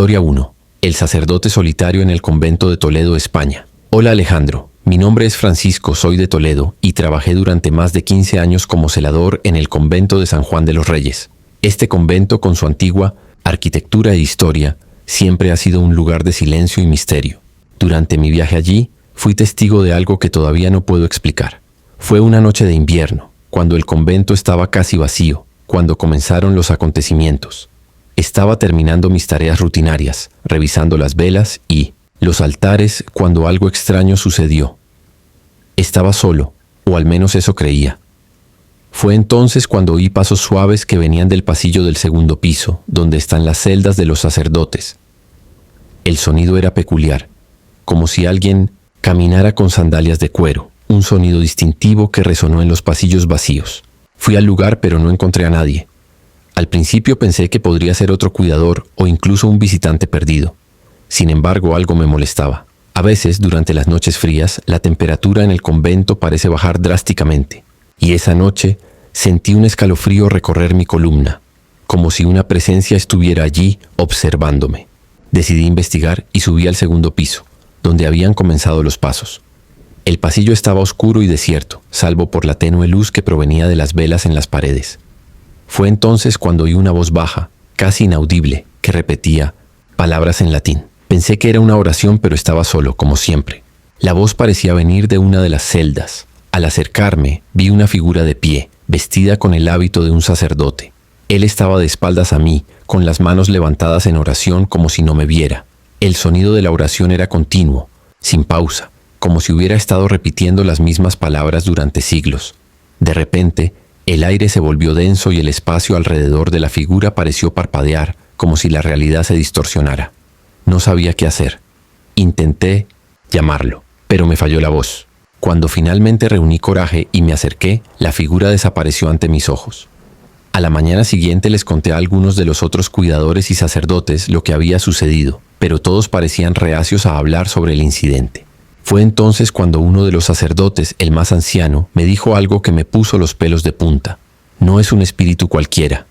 Historia 1. El sacerdote solitario en el convento de Toledo, España. Hola Alejandro, mi nombre es Francisco, soy de Toledo y trabajé durante más de 15 años como celador en el convento de San Juan de los Reyes. Este convento, con su antigua arquitectura e historia, siempre ha sido un lugar de silencio y misterio. Durante mi viaje allí, fui testigo de algo que todavía no puedo explicar. Fue una noche de invierno, cuando el convento estaba casi vacío, cuando comenzaron los acontecimientos. Estaba terminando mis tareas rutinarias, revisando las velas y los altares, cuando algo extraño sucedió. Estaba solo, o al menos eso creía. Fue entonces cuando oí pasos suaves que venían del pasillo del segundo piso, donde están las celdas de los sacerdotes. El sonido era peculiar, como si alguien caminara con sandalias de cuero, un sonido distintivo que resonó en los pasillos vacíos. Fui al lugar, pero no encontré a nadie. Al principio pensé que podría ser otro cuidador o incluso un visitante perdido. Sin embargo, algo me molestaba. A veces, durante las noches frías, la temperatura en el convento parece bajar drásticamente. Y esa noche sentí un escalofrío recorrer mi columna, como si una presencia estuviera allí observándome. Decidí investigar y subí al segundo piso, donde habían comenzado los pasos. El pasillo estaba oscuro y desierto, salvo por la tenue luz que provenía de las velas en las paredes. Fue entonces cuando oí una voz baja, casi inaudible, que repetía palabras en latín. Pensé que era una oración, pero estaba solo, como siempre. La voz parecía venir de una de las celdas. Al acercarme, vi una figura de pie, vestida con el hábito de un sacerdote. Él estaba de espaldas a mí, con las manos levantadas en oración como si no me viera. El sonido de la oración era continuo, sin pausa, como si hubiera estado repitiendo las mismas palabras durante siglos. De repente, el aire se volvió denso y el espacio alrededor de la figura pareció parpadear, como si la realidad se distorsionara. No sabía qué hacer. Intenté llamarlo, pero me falló la voz. Cuando finalmente reuní coraje y me acerqué, la figura desapareció ante mis ojos. A la mañana siguiente les conté a algunos de los otros cuidadores y sacerdotes lo que había sucedido, pero todos parecían reacios a hablar sobre el incidente. Fue entonces cuando uno de los sacerdotes, el más anciano, me dijo algo que me puso los pelos de punta. No es un espíritu cualquiera.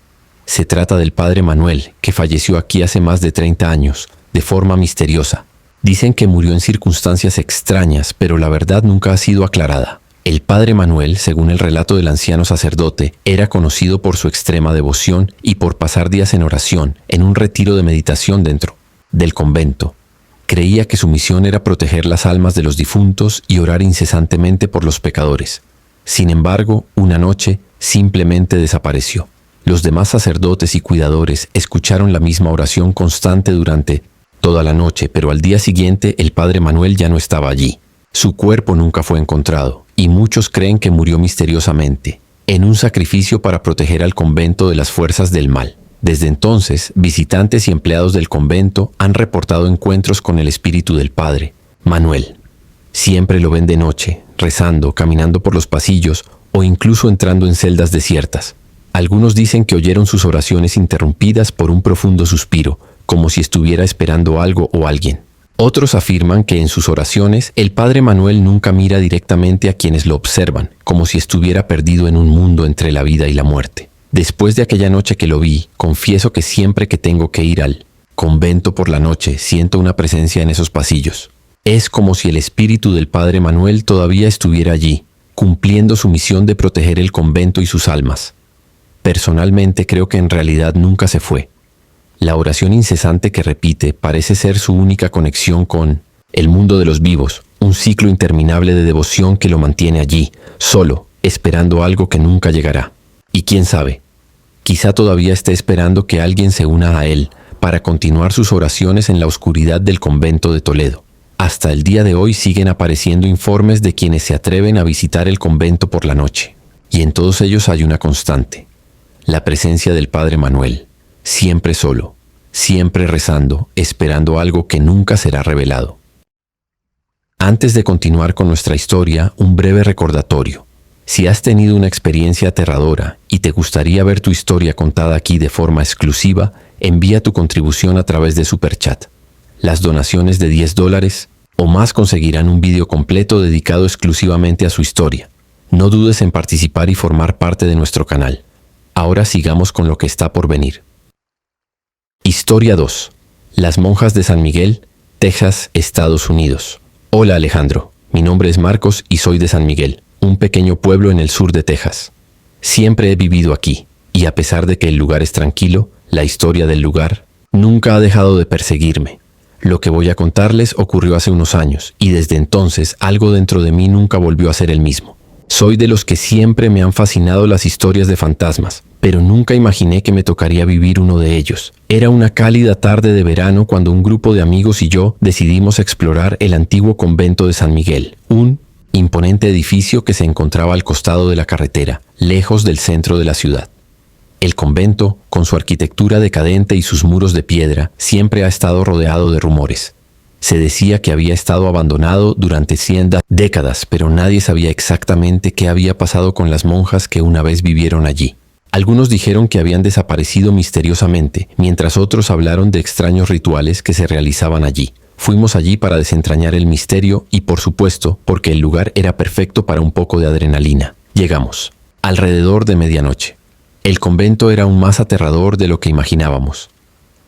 Se trata del padre Manuel, que falleció aquí hace más de 30 años, de forma misteriosa. Dicen que murió en circunstancias extrañas, pero la verdad nunca ha sido aclarada. El padre Manuel, según el relato del anciano sacerdote, era conocido por su extrema devoción y por pasar días en oración, en un retiro de meditación dentro del convento. Creía que su misión era proteger las almas de los difuntos y orar incesantemente por los pecadores. Sin embargo, una noche simplemente desapareció. Los demás sacerdotes y cuidadores escucharon la misma oración constante durante toda la noche, pero al día siguiente el padre Manuel ya no estaba allí. Su cuerpo nunca fue encontrado, y muchos creen que murió misteriosamente, en un sacrificio para proteger al convento de las fuerzas del mal. Desde entonces, visitantes y empleados del convento han reportado encuentros con el espíritu del padre Manuel. Siempre lo ven de noche, rezando, caminando por los pasillos o incluso entrando en celdas desiertas. Algunos dicen que oyeron sus oraciones interrumpidas por un profundo suspiro, como si estuviera esperando algo o alguien. Otros afirman que en sus oraciones el padre Manuel nunca mira directamente a quienes lo observan, como si estuviera perdido en un mundo entre la vida y la muerte. Después de aquella noche que lo vi, confieso que siempre que tengo que ir al convento por la noche, siento una presencia en esos pasillos. Es como si el espíritu del padre Manuel todavía estuviera allí, cumpliendo su misión de proteger el convento y sus almas. Personalmente creo que en realidad nunca se fue. La oración incesante que repite parece ser su única conexión con el mundo de los vivos, un ciclo interminable de devoción que lo mantiene allí, solo, esperando algo que nunca llegará. Y quién sabe, quizá todavía esté esperando que alguien se una a él para continuar sus oraciones en la oscuridad del convento de Toledo. Hasta el día de hoy siguen apareciendo informes de quienes se atreven a visitar el convento por la noche, y en todos ellos hay una constante: la presencia del padre Manuel, siempre solo, siempre rezando, esperando algo que nunca será revelado. Antes de continuar con nuestra historia, un breve recordatorio. Si has tenido una experiencia aterradora y te gustaría ver tu historia contada aquí de forma exclusiva, envía tu contribución a través de Superchat. Las donaciones de $10 o más conseguirán un vídeo completo dedicado exclusivamente a su historia. No dudes en participar y formar parte de nuestro canal. Ahora sigamos con lo que está por venir. Historia 2. Las monjas de San Miguel, Texas, Estados Unidos. Hola Alejandro, mi nombre es Marcos y soy de San Miguel, un pequeño pueblo en el sur de Texas. Siempre he vivido aquí, y a pesar de que el lugar es tranquilo, la historia del lugar nunca ha dejado de perseguirme. Lo que voy a contarles ocurrió hace unos años, y desde entonces algo dentro de mí nunca volvió a ser el mismo. Soy de los que siempre me han fascinado las historias de fantasmas, pero nunca imaginé que me tocaría vivir uno de ellos. Era una cálida tarde de verano cuando un grupo de amigos y yo decidimos explorar el antiguo convento de San Miguel, un imponente edificio que se encontraba al costado de la carretera, lejos del centro de la ciudad. El convento, con su arquitectura decadente y sus muros de piedra, siempre ha estado rodeado de rumores. Se decía que había estado abandonado durante 100 décadas, pero nadie sabía exactamente qué había pasado con las monjas que una vez vivieron allí. Algunos dijeron que habían desaparecido misteriosamente, mientras otros hablaron de extraños rituales que se realizaban allí. Fuimos allí para desentrañar el misterio y, por supuesto, porque el lugar era perfecto para un poco de adrenalina. Llegamos, alrededor de medianoche. El convento era aún más aterrador de lo que imaginábamos.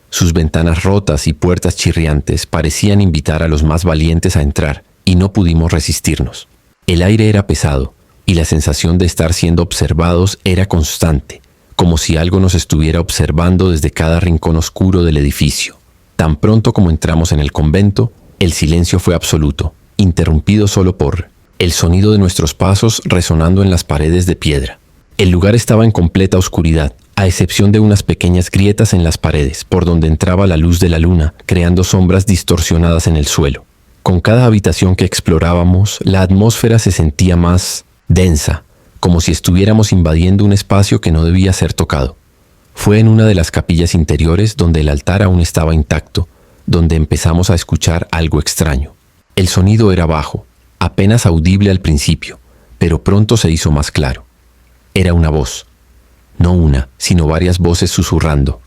Sus ventanas rotas y puertas chirriantes parecían invitar a los más valientes a entrar, y no pudimos resistirnos. El aire era pesado, y la sensación de estar siendo observados era constante, como si algo nos estuviera observando desde cada rincón oscuro del edificio. Tan pronto como entramos en el convento, el silencio fue absoluto, interrumpido solo por el sonido de nuestros pasos resonando en las paredes de piedra. El lugar estaba en completa oscuridad, a excepción de unas pequeñas grietas en las paredes, por donde entraba la luz de la luna, creando sombras distorsionadas en el suelo. Con cada habitación que explorábamos, la atmósfera se sentía más densa, como si estuviéramos invadiendo un espacio que no debía ser tocado. Fue en una de las capillas interiores donde el altar aún estaba intacto, donde empezamos a escuchar algo extraño. El sonido era bajo, apenas audible al principio, pero pronto se hizo más claro. Era una voz. No una, sino varias voces susurrando.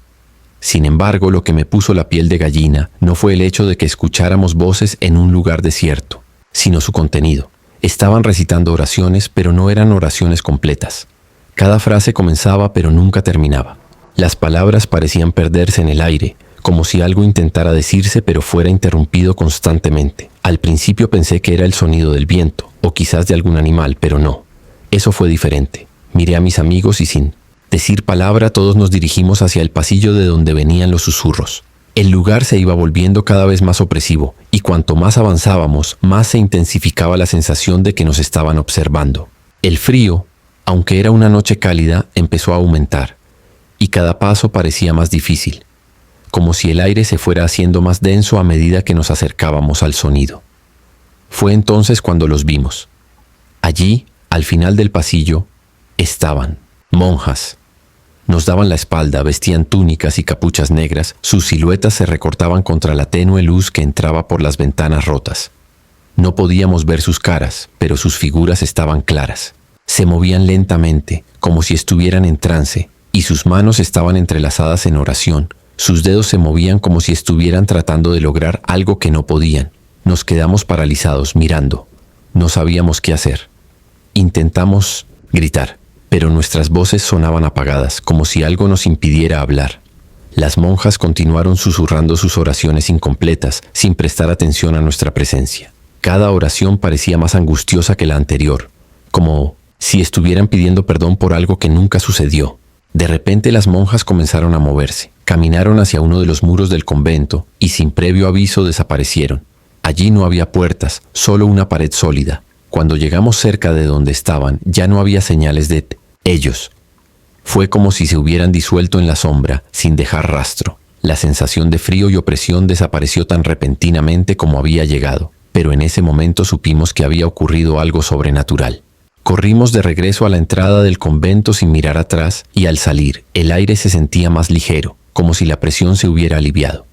Sin embargo, lo que me puso la piel de gallina no fue el hecho de que escucháramos voces en un lugar desierto, sino su contenido. Estaban recitando oraciones, pero no eran oraciones completas. Cada frase comenzaba, pero nunca terminaba. Las palabras parecían perderse en el aire, como si algo intentara decirse, pero fuera interrumpido constantemente. Al principio pensé que era el sonido del viento, o quizás de algún animal, pero no. Eso fue diferente. Miré a mis amigos y sin decir palabra todos nos dirigimos hacia el pasillo de donde venían los susurros. El lugar se iba volviendo cada vez más opresivo, y cuanto más avanzábamos, más se intensificaba la sensación de que nos estaban observando. El frío, aunque era una noche cálida, empezó a aumentar, y cada paso parecía más difícil, como si el aire se fuera haciendo más denso a medida que nos acercábamos al sonido. Fue entonces cuando los vimos. Allí, al final del pasillo, estaban monjas. Nos daban la espalda, vestían túnicas y capuchas negras, sus siluetas se recortaban contra la tenue luz que entraba por las ventanas rotas. No podíamos ver sus caras, pero sus figuras estaban claras. Se movían lentamente, como si estuvieran en trance, y sus manos estaban entrelazadas en oración. Sus dedos se movían como si estuvieran tratando de lograr algo que no podían. Nos quedamos paralizados, mirando. No sabíamos qué hacer. Intentamos gritar, pero nuestras voces sonaban apagadas, como si algo nos impidiera hablar. Las monjas continuaron susurrando sus oraciones incompletas, sin prestar atención a nuestra presencia. Cada oración parecía más angustiosa que la anterior, como si estuvieran pidiendo perdón por algo que nunca sucedió. De repente las monjas comenzaron a moverse, caminaron hacia uno de los muros del convento y sin previo aviso desaparecieron. Allí no había puertas, solo una pared sólida. Cuando llegamos cerca de donde estaban, ya no había señales de ellos. Fue como si se hubieran disuelto en la sombra, sin dejar rastro. La sensación de frío y opresión desapareció tan repentinamente como había llegado, pero en ese momento supimos que había ocurrido algo sobrenatural. Corrimos de regreso a la entrada del convento sin mirar atrás, y al salir, el aire se sentía más ligero, como si la presión se hubiera aliviado.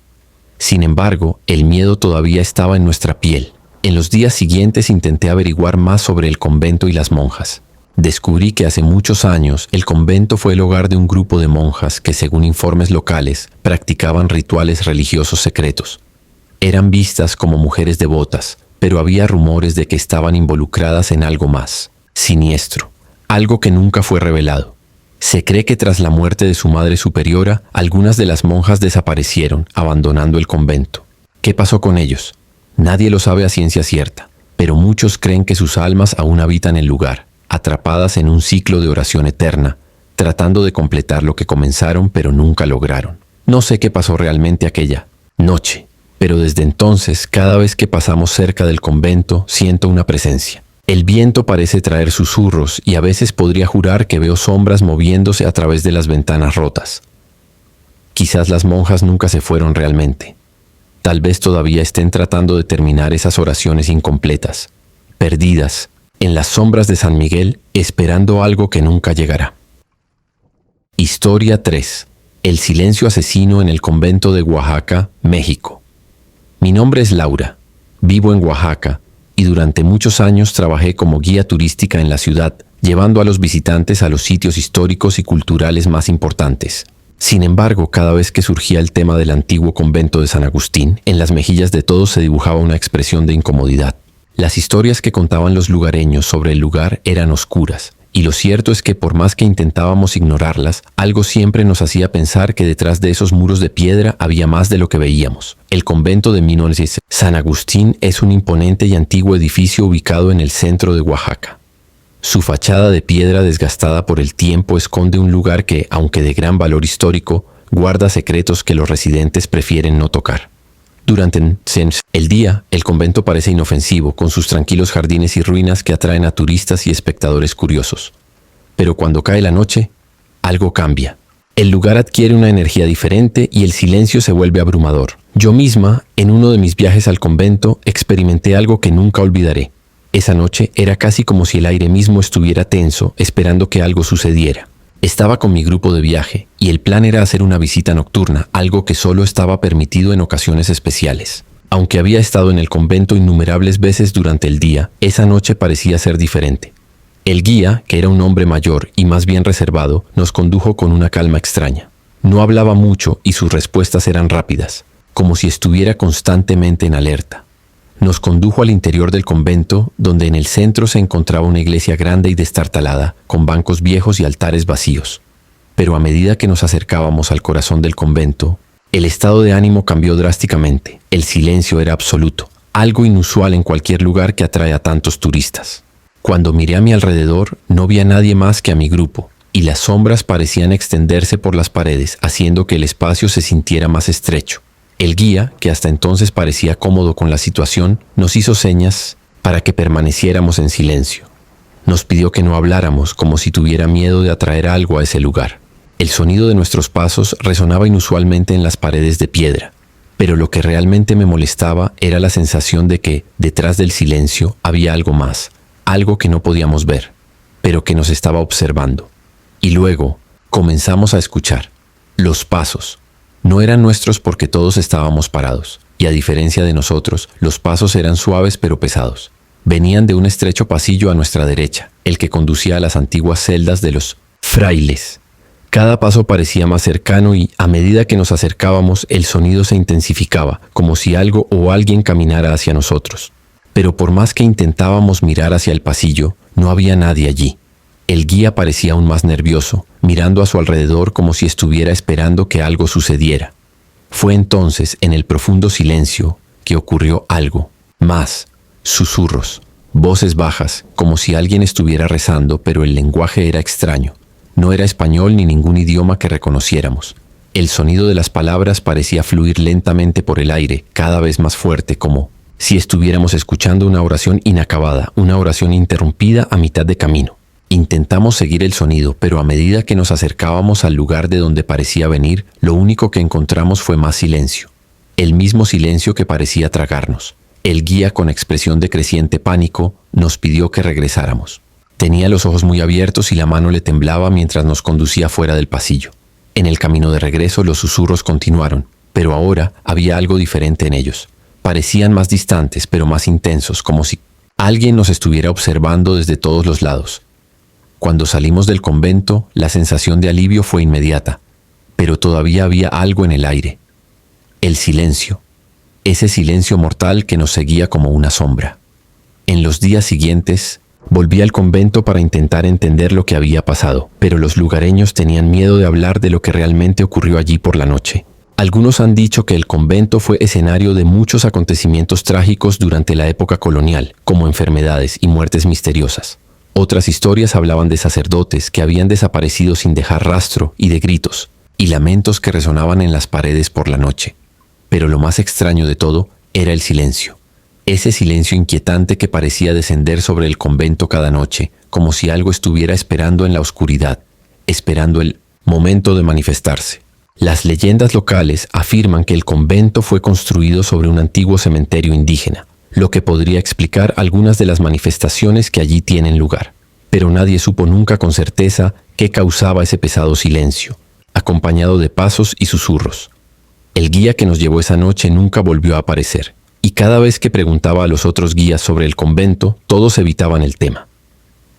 Sin embargo, el miedo todavía estaba en nuestra piel. En los días siguientes intenté averiguar más sobre el convento y las monjas. Descubrí que hace muchos años el convento fue el hogar de un grupo de monjas que, según informes locales, practicaban rituales religiosos secretos. Eran vistas como mujeres devotas, pero había rumores de que estaban involucradas en algo más siniestro, algo que nunca fue revelado. Se cree que tras la muerte de su madre superiora, algunas de las monjas desaparecieron, abandonando el convento. ¿Qué pasó con ellos? Nadie lo sabe a ciencia cierta, pero muchos creen que sus almas aún habitan el lugar, atrapadas en un ciclo de oración eterna, tratando de completar lo que comenzaron pero nunca lograron. No sé qué pasó realmente aquella noche, pero desde entonces, cada vez que pasamos cerca del convento, siento una presencia. El viento parece traer susurros y a veces podría jurar que veo sombras moviéndose a través de las ventanas rotas. Quizás las monjas nunca se fueron realmente. Tal vez todavía estén tratando de terminar esas oraciones incompletas, perdidas, en las sombras de San Miguel, esperando algo que nunca llegará. Historia 3. El silencio asesino en el convento de Oaxaca, México. Mi nombre es Laura, vivo en Oaxaca y durante muchos años trabajé como guía turística en la ciudad, llevando a los visitantes a los sitios históricos y culturales más importantes. Sin embargo, cada vez que surgía el tema del antiguo convento de San Agustín, en las mejillas de todos se dibujaba una expresión de incomodidad. Las historias que contaban los lugareños sobre el lugar eran oscuras, y lo cierto es que por más que intentábamos ignorarlas, algo siempre nos hacía pensar que detrás de esos muros de piedra había más de lo que veíamos. El convento de San Agustín es un imponente y antiguo edificio ubicado en el centro de Oaxaca. Su fachada de piedra desgastada por el tiempo esconde un lugar que, aunque de gran valor histórico, guarda secretos que los residentes prefieren no tocar. Durante el día, el convento parece inofensivo, con sus tranquilos jardines y ruinas que atraen a turistas y espectadores curiosos. Pero cuando cae la noche, algo cambia. El lugar adquiere una energía diferente y el silencio se vuelve abrumador. Yo misma, en uno de mis viajes al convento, experimenté algo que nunca olvidaré. Esa noche era casi como si el aire mismo estuviera tenso, esperando que algo sucediera. Estaba con mi grupo de viaje, y el plan era hacer una visita nocturna, algo que solo estaba permitido en ocasiones especiales. Aunque había estado en el convento innumerables veces durante el día, esa noche parecía ser diferente. El guía, que era un hombre mayor y más bien reservado, nos condujo con una calma extraña. No hablaba mucho y sus respuestas eran rápidas, como si estuviera constantemente en alerta. Nos condujo al interior del convento, donde en el centro se encontraba una iglesia grande y destartalada, con bancos viejos y altares vacíos. Pero a medida que nos acercábamos al corazón del convento, el estado de ánimo cambió drásticamente. El silencio era absoluto, algo inusual en cualquier lugar que atrae a tantos turistas. Cuando miré a mi alrededor, no vi a nadie más que a mi grupo, y las sombras parecían extenderse por las paredes, haciendo que el espacio se sintiera más estrecho. El guía, que hasta entonces parecía cómodo con la situación, nos hizo señas para que permaneciéramos en silencio. Nos pidió que no habláramos, como si tuviera miedo de atraer algo a ese lugar. El sonido de nuestros pasos resonaba inusualmente en las paredes de piedra, pero lo que realmente me molestaba era la sensación de que, detrás del silencio, había algo más, algo que no podíamos ver, pero que nos estaba observando. Y luego, comenzamos a escuchar. Los pasos. No eran nuestros porque todos estábamos parados, y a diferencia de nosotros, los pasos eran suaves pero pesados. Venían de un estrecho pasillo a nuestra derecha, el que conducía a las antiguas celdas de los frailes. Cada paso parecía más cercano y, a medida que nos acercábamos, el sonido se intensificaba, como si algo o alguien caminara hacia nosotros. Pero por más que intentábamos mirar hacia el pasillo, no había nadie allí. El guía parecía aún más nervioso, mirando a su alrededor como si estuviera esperando que algo sucediera. Fue entonces, en el profundo silencio, que ocurrió algo. Más, susurros, voces bajas, como si alguien estuviera rezando, pero el lenguaje era extraño. No era español ni ningún idioma que reconociéramos. El sonido de las palabras parecía fluir lentamente por el aire, cada vez más fuerte, como si estuviéramos escuchando una oración inacabada, una oración interrumpida a mitad de camino. Intentamos seguir el sonido, pero a medida que nos acercábamos al lugar de donde parecía venir, lo único que encontramos fue más silencio. El mismo silencio que parecía tragarnos. El guía, con expresión de creciente pánico, nos pidió que regresáramos. Tenía los ojos muy abiertos y la mano le temblaba mientras nos conducía fuera del pasillo. En el camino de regreso los susurros continuaron, pero ahora había algo diferente en ellos. Parecían más distantes, pero más intensos, como si alguien nos estuviera observando desde todos los lados. Cuando salimos del convento, la sensación de alivio fue inmediata, pero todavía había algo en el aire. El silencio, ese silencio mortal que nos seguía como una sombra. En los días siguientes, Volví al convento para intentar entender lo que había pasado, pero los lugareños tenían miedo de hablar de lo que realmente ocurrió allí por la noche. Algunos han dicho que el convento fue escenario de muchos acontecimientos trágicos durante la época colonial, como enfermedades y muertes misteriosas. Otras historias hablaban de sacerdotes que habían desaparecido sin dejar rastro y de gritos y lamentos que resonaban en las paredes por la noche. Pero lo más extraño de todo era el silencio. Ese silencio inquietante que parecía descender sobre el convento cada noche, como si algo estuviera esperando en la oscuridad, esperando el momento de manifestarse. Las leyendas locales afirman que el convento fue construido sobre un antiguo cementerio indígena, lo que podría explicar algunas de las manifestaciones que allí tienen lugar. Pero nadie supo nunca con certeza qué causaba ese pesado silencio, acompañado de pasos y susurros. El guía que nos llevó esa noche nunca volvió a aparecer, y cada vez que preguntaba a los otros guías sobre el convento, todos evitaban el tema.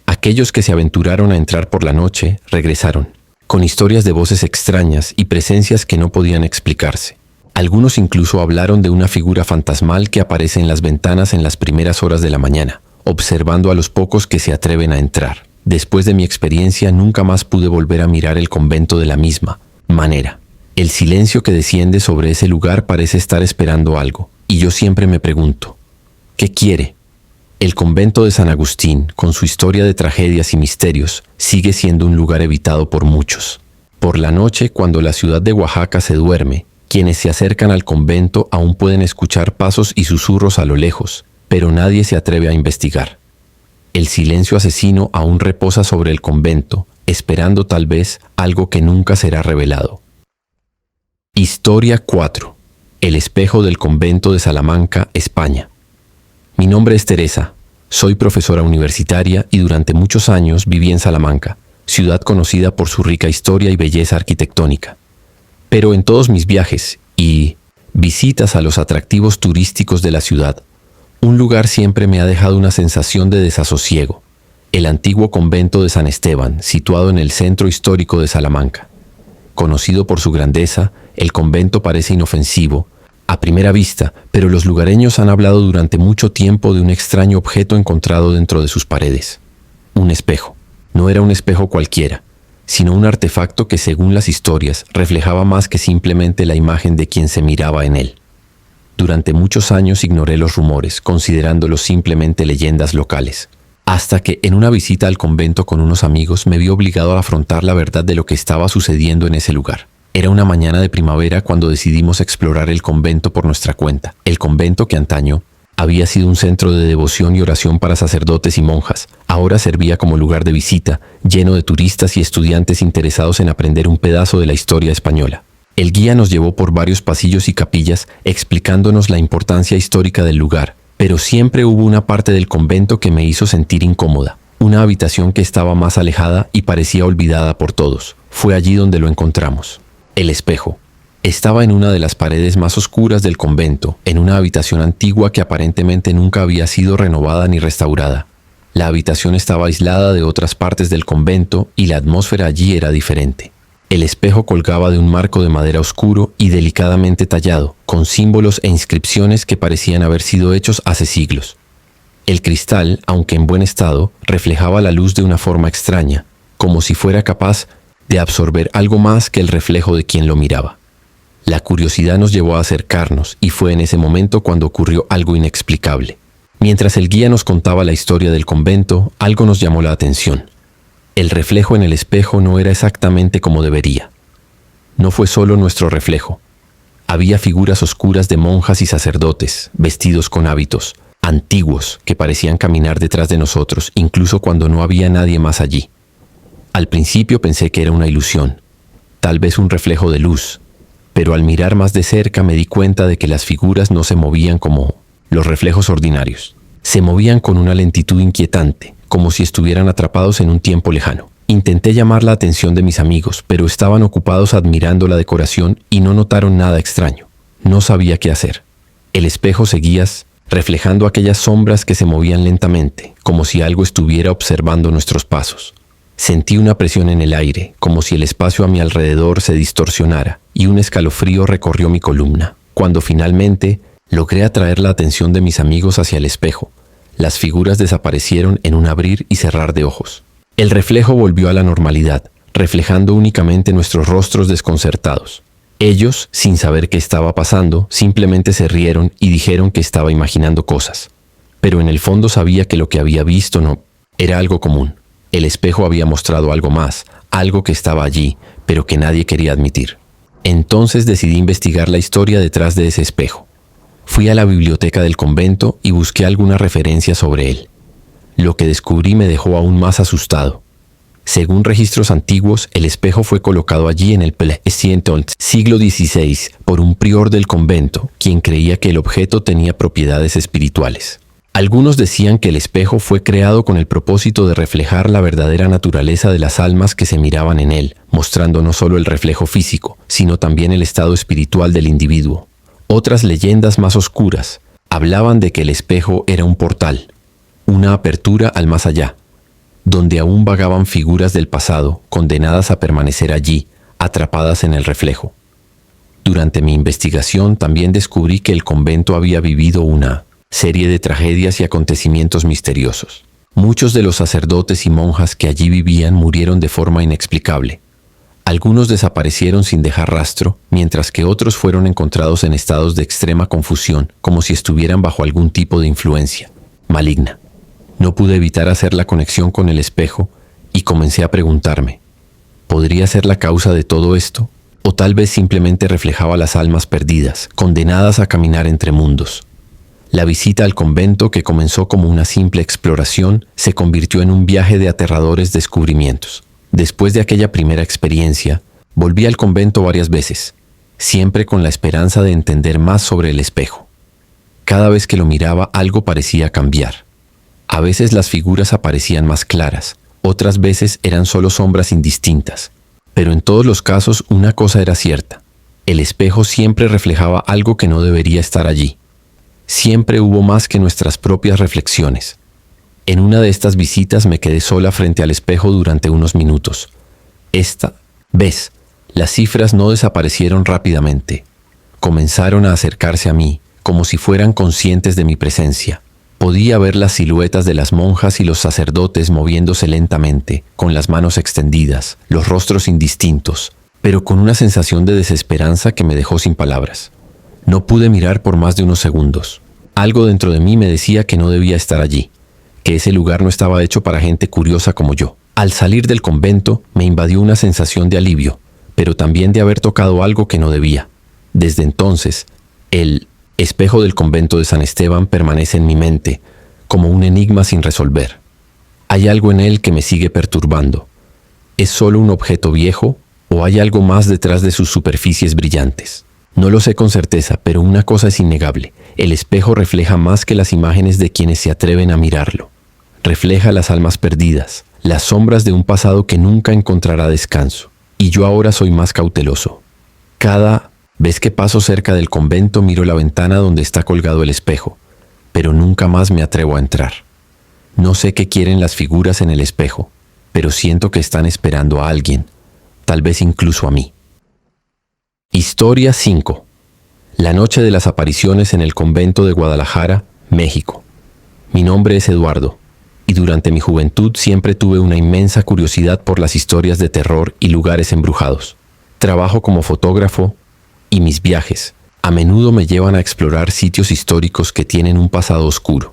Aquellos que se aventuraron a entrar por la noche regresaron, con historias de voces extrañas y presencias que no podían explicarse. Algunos incluso hablaron de una figura fantasmal que aparece en las ventanas en las primeras horas de la mañana, observando a los pocos que se atreven a entrar. Después de mi experiencia, nunca más pude volver a mirar el convento de la misma manera. El silencio que desciende sobre ese lugar parece estar esperando algo, y yo siempre me pregunto, ¿qué quiere? El convento de San Agustín, con su historia de tragedias y misterios, sigue siendo un lugar evitado por muchos. Por la noche, cuando la ciudad de Oaxaca se duerme, quienes se acercan al convento aún pueden escuchar pasos y susurros a lo lejos, pero nadie se atreve a investigar. El silencio asesino aún reposa sobre el convento, esperando tal vez algo que nunca será revelado. Historia 4. El espejo del convento de Salamanca, España. Mi nombre es Teresa, soy profesora universitaria y durante muchos años viví en Salamanca, ciudad conocida por su rica historia y belleza arquitectónica. Pero en todos mis viajes y visitas a los atractivos turísticos de la ciudad, un lugar siempre me ha dejado una sensación de desasosiego: el antiguo convento de San Esteban, situado en el centro histórico de Salamanca. Conocido por su grandeza, el convento parece inofensivo a primera vista, pero los lugareños han hablado durante mucho tiempo de un extraño objeto encontrado dentro de sus paredes. Un espejo. No era un espejo cualquiera, sino un artefacto que, según las historias, reflejaba más que simplemente la imagen de quien se miraba en él. Durante muchos años ignoré los rumores, considerándolos simplemente leyendas locales, hasta que en una visita al convento con unos amigos me vi obligado a afrontar la verdad de lo que estaba sucediendo en ese lugar. Era una mañana de primavera cuando decidimos explorar el convento por nuestra cuenta. El convento, que antaño había sido un centro de devoción y oración para sacerdotes y monjas, ahora servía como lugar de visita, lleno de turistas y estudiantes interesados en aprender un pedazo de la historia española. El guía nos llevó por varios pasillos y capillas, explicándonos la importancia histórica del lugar, pero siempre hubo una parte del convento que me hizo sentir incómoda. Una habitación que estaba más alejada y parecía olvidada por todos. Fue allí donde lo encontramos. El espejo. Estaba en una de las paredes más oscuras del convento, en una habitación antigua que aparentemente nunca había sido renovada ni restaurada. La habitación estaba aislada de otras partes del convento y la atmósfera allí era diferente. El espejo colgaba de un marco de madera oscuro y delicadamente tallado, con símbolos e inscripciones que parecían haber sido hechos hace siglos. El cristal, aunque en buen estado, reflejaba la luz de una forma extraña, como si fuera capaz de absorber algo más que el reflejo de quien lo miraba. La curiosidad nos llevó a acercarnos y fue en ese momento cuando ocurrió algo inexplicable. Mientras el guía nos contaba la historia del convento, algo nos llamó la atención. El reflejo en el espejo no era exactamente como debería. No fue solo nuestro reflejo. Había figuras oscuras de monjas y sacerdotes, vestidos con hábitos antiguos que parecían caminar detrás de nosotros, incluso cuando no había nadie más allí. Al principio pensé que era una ilusión, tal vez un reflejo de luz, pero al mirar más de cerca me di cuenta de que las figuras no se movían como los reflejos ordinarios. Se movían con una lentitud inquietante, como si estuvieran atrapados en un tiempo lejano. Intenté llamar la atención de mis amigos, pero estaban ocupados admirando la decoración y no notaron nada extraño. No sabía qué hacer. El espejo seguía reflejando aquellas sombras que se movían lentamente, como si algo estuviera observando nuestros pasos. Sentí una presión en el aire, como si el espacio a mi alrededor se distorsionara, y un escalofrío recorrió mi columna. Cuando finalmente logré atraer la atención de mis amigos hacia el espejo, Las figuras desaparecieron en un abrir y cerrar de ojos. El reflejo volvió a la normalidad, reflejando únicamente nuestros rostros desconcertados. Ellos, sin saber qué estaba pasando, simplemente se rieron y dijeron que estaba imaginando cosas. Pero en el fondo sabía que lo que había visto no era algo común. El espejo había mostrado algo más, algo que estaba allí, pero que nadie quería admitir. Entonces decidí investigar la historia detrás de ese espejo. Fui a la biblioteca del convento y busqué alguna referencia sobre él. Lo que descubrí me dejó aún más asustado. Según registros antiguos, el espejo fue colocado allí en el siglo XVI por un prior del convento, quien creía que el objeto tenía propiedades espirituales. Algunos decían que el espejo fue creado con el propósito de reflejar la verdadera naturaleza de las almas que se miraban en él, mostrando no solo el reflejo físico, sino también el estado espiritual del individuo. Otras leyendas más oscuras hablaban de que el espejo era un portal, una apertura al más allá, donde aún vagaban figuras del pasado condenadas a permanecer allí, atrapadas en el reflejo. Durante mi investigación también descubrí que el convento había vivido una serie de tragedias y acontecimientos misteriosos. Muchos de los sacerdotes y monjas que allí vivían murieron de forma inexplicable. Algunos desaparecieron sin dejar rastro, mientras que otros fueron encontrados en estados de extrema confusión, como si estuvieran bajo algún tipo de influencia maligna. No pude evitar hacer la conexión con el espejo y comencé a preguntarme, ¿podría ser la causa de todo esto? ¿O tal vez simplemente reflejaba las almas perdidas, condenadas a caminar entre mundos? La visita al convento, que comenzó como una simple exploración, se convirtió en un viaje de aterradores descubrimientos. Después de aquella primera experiencia, volví al convento varias veces, siempre con la esperanza de entender más sobre el espejo. Cada vez que lo miraba, algo parecía cambiar. A veces las figuras aparecían más claras, otras veces eran solo sombras indistintas. Pero en todos los casos una cosa era cierta: el espejo siempre reflejaba algo que no debería estar allí. Siempre hubo más que nuestras propias reflexiones. En una de estas visitas me quedé sola frente al espejo durante unos minutos. Esta vez, las cifras no desaparecieron rápidamente. Comenzaron a acercarse a mí, como si fueran conscientes de mi presencia. Podía ver las siluetas de las monjas y los sacerdotes moviéndose lentamente, con las manos extendidas, los rostros indistintos, pero con una sensación de desesperanza que me dejó sin palabras. No pude mirar por más de unos segundos. Algo dentro de mí me decía que no debía estar allí, que ese lugar no estaba hecho para gente curiosa como yo. Al salir del convento, me invadió una sensación de alivio, pero también de haber tocado algo que no debía. Desde entonces, el espejo del convento de San Esteban permanece en mi mente, como un enigma sin resolver. Hay algo en él que me sigue perturbando. ¿Es solo un objeto viejo o hay algo más detrás de sus superficies brillantes? No lo sé con certeza, pero una cosa es innegable: el espejo refleja más que las imágenes de quienes se atreven a mirarlo. Refleja las almas perdidas, las sombras de un pasado que nunca encontrará descanso. Y yo ahora soy más cauteloso. Cada vez que paso cerca del convento miro la ventana donde está colgado el espejo, pero nunca más me atrevo a entrar. No sé qué quieren las figuras en el espejo, pero siento que están esperando a alguien, tal vez incluso a mí. Historia 5. La noche de las apariciones en el convento de Guadalajara, México. Mi nombre es Eduardo, y durante mi juventud siempre tuve una inmensa curiosidad por las historias de terror y lugares embrujados. Trabajo como fotógrafo y mis viajes a menudo me llevan a explorar sitios históricos que tienen un pasado oscuro.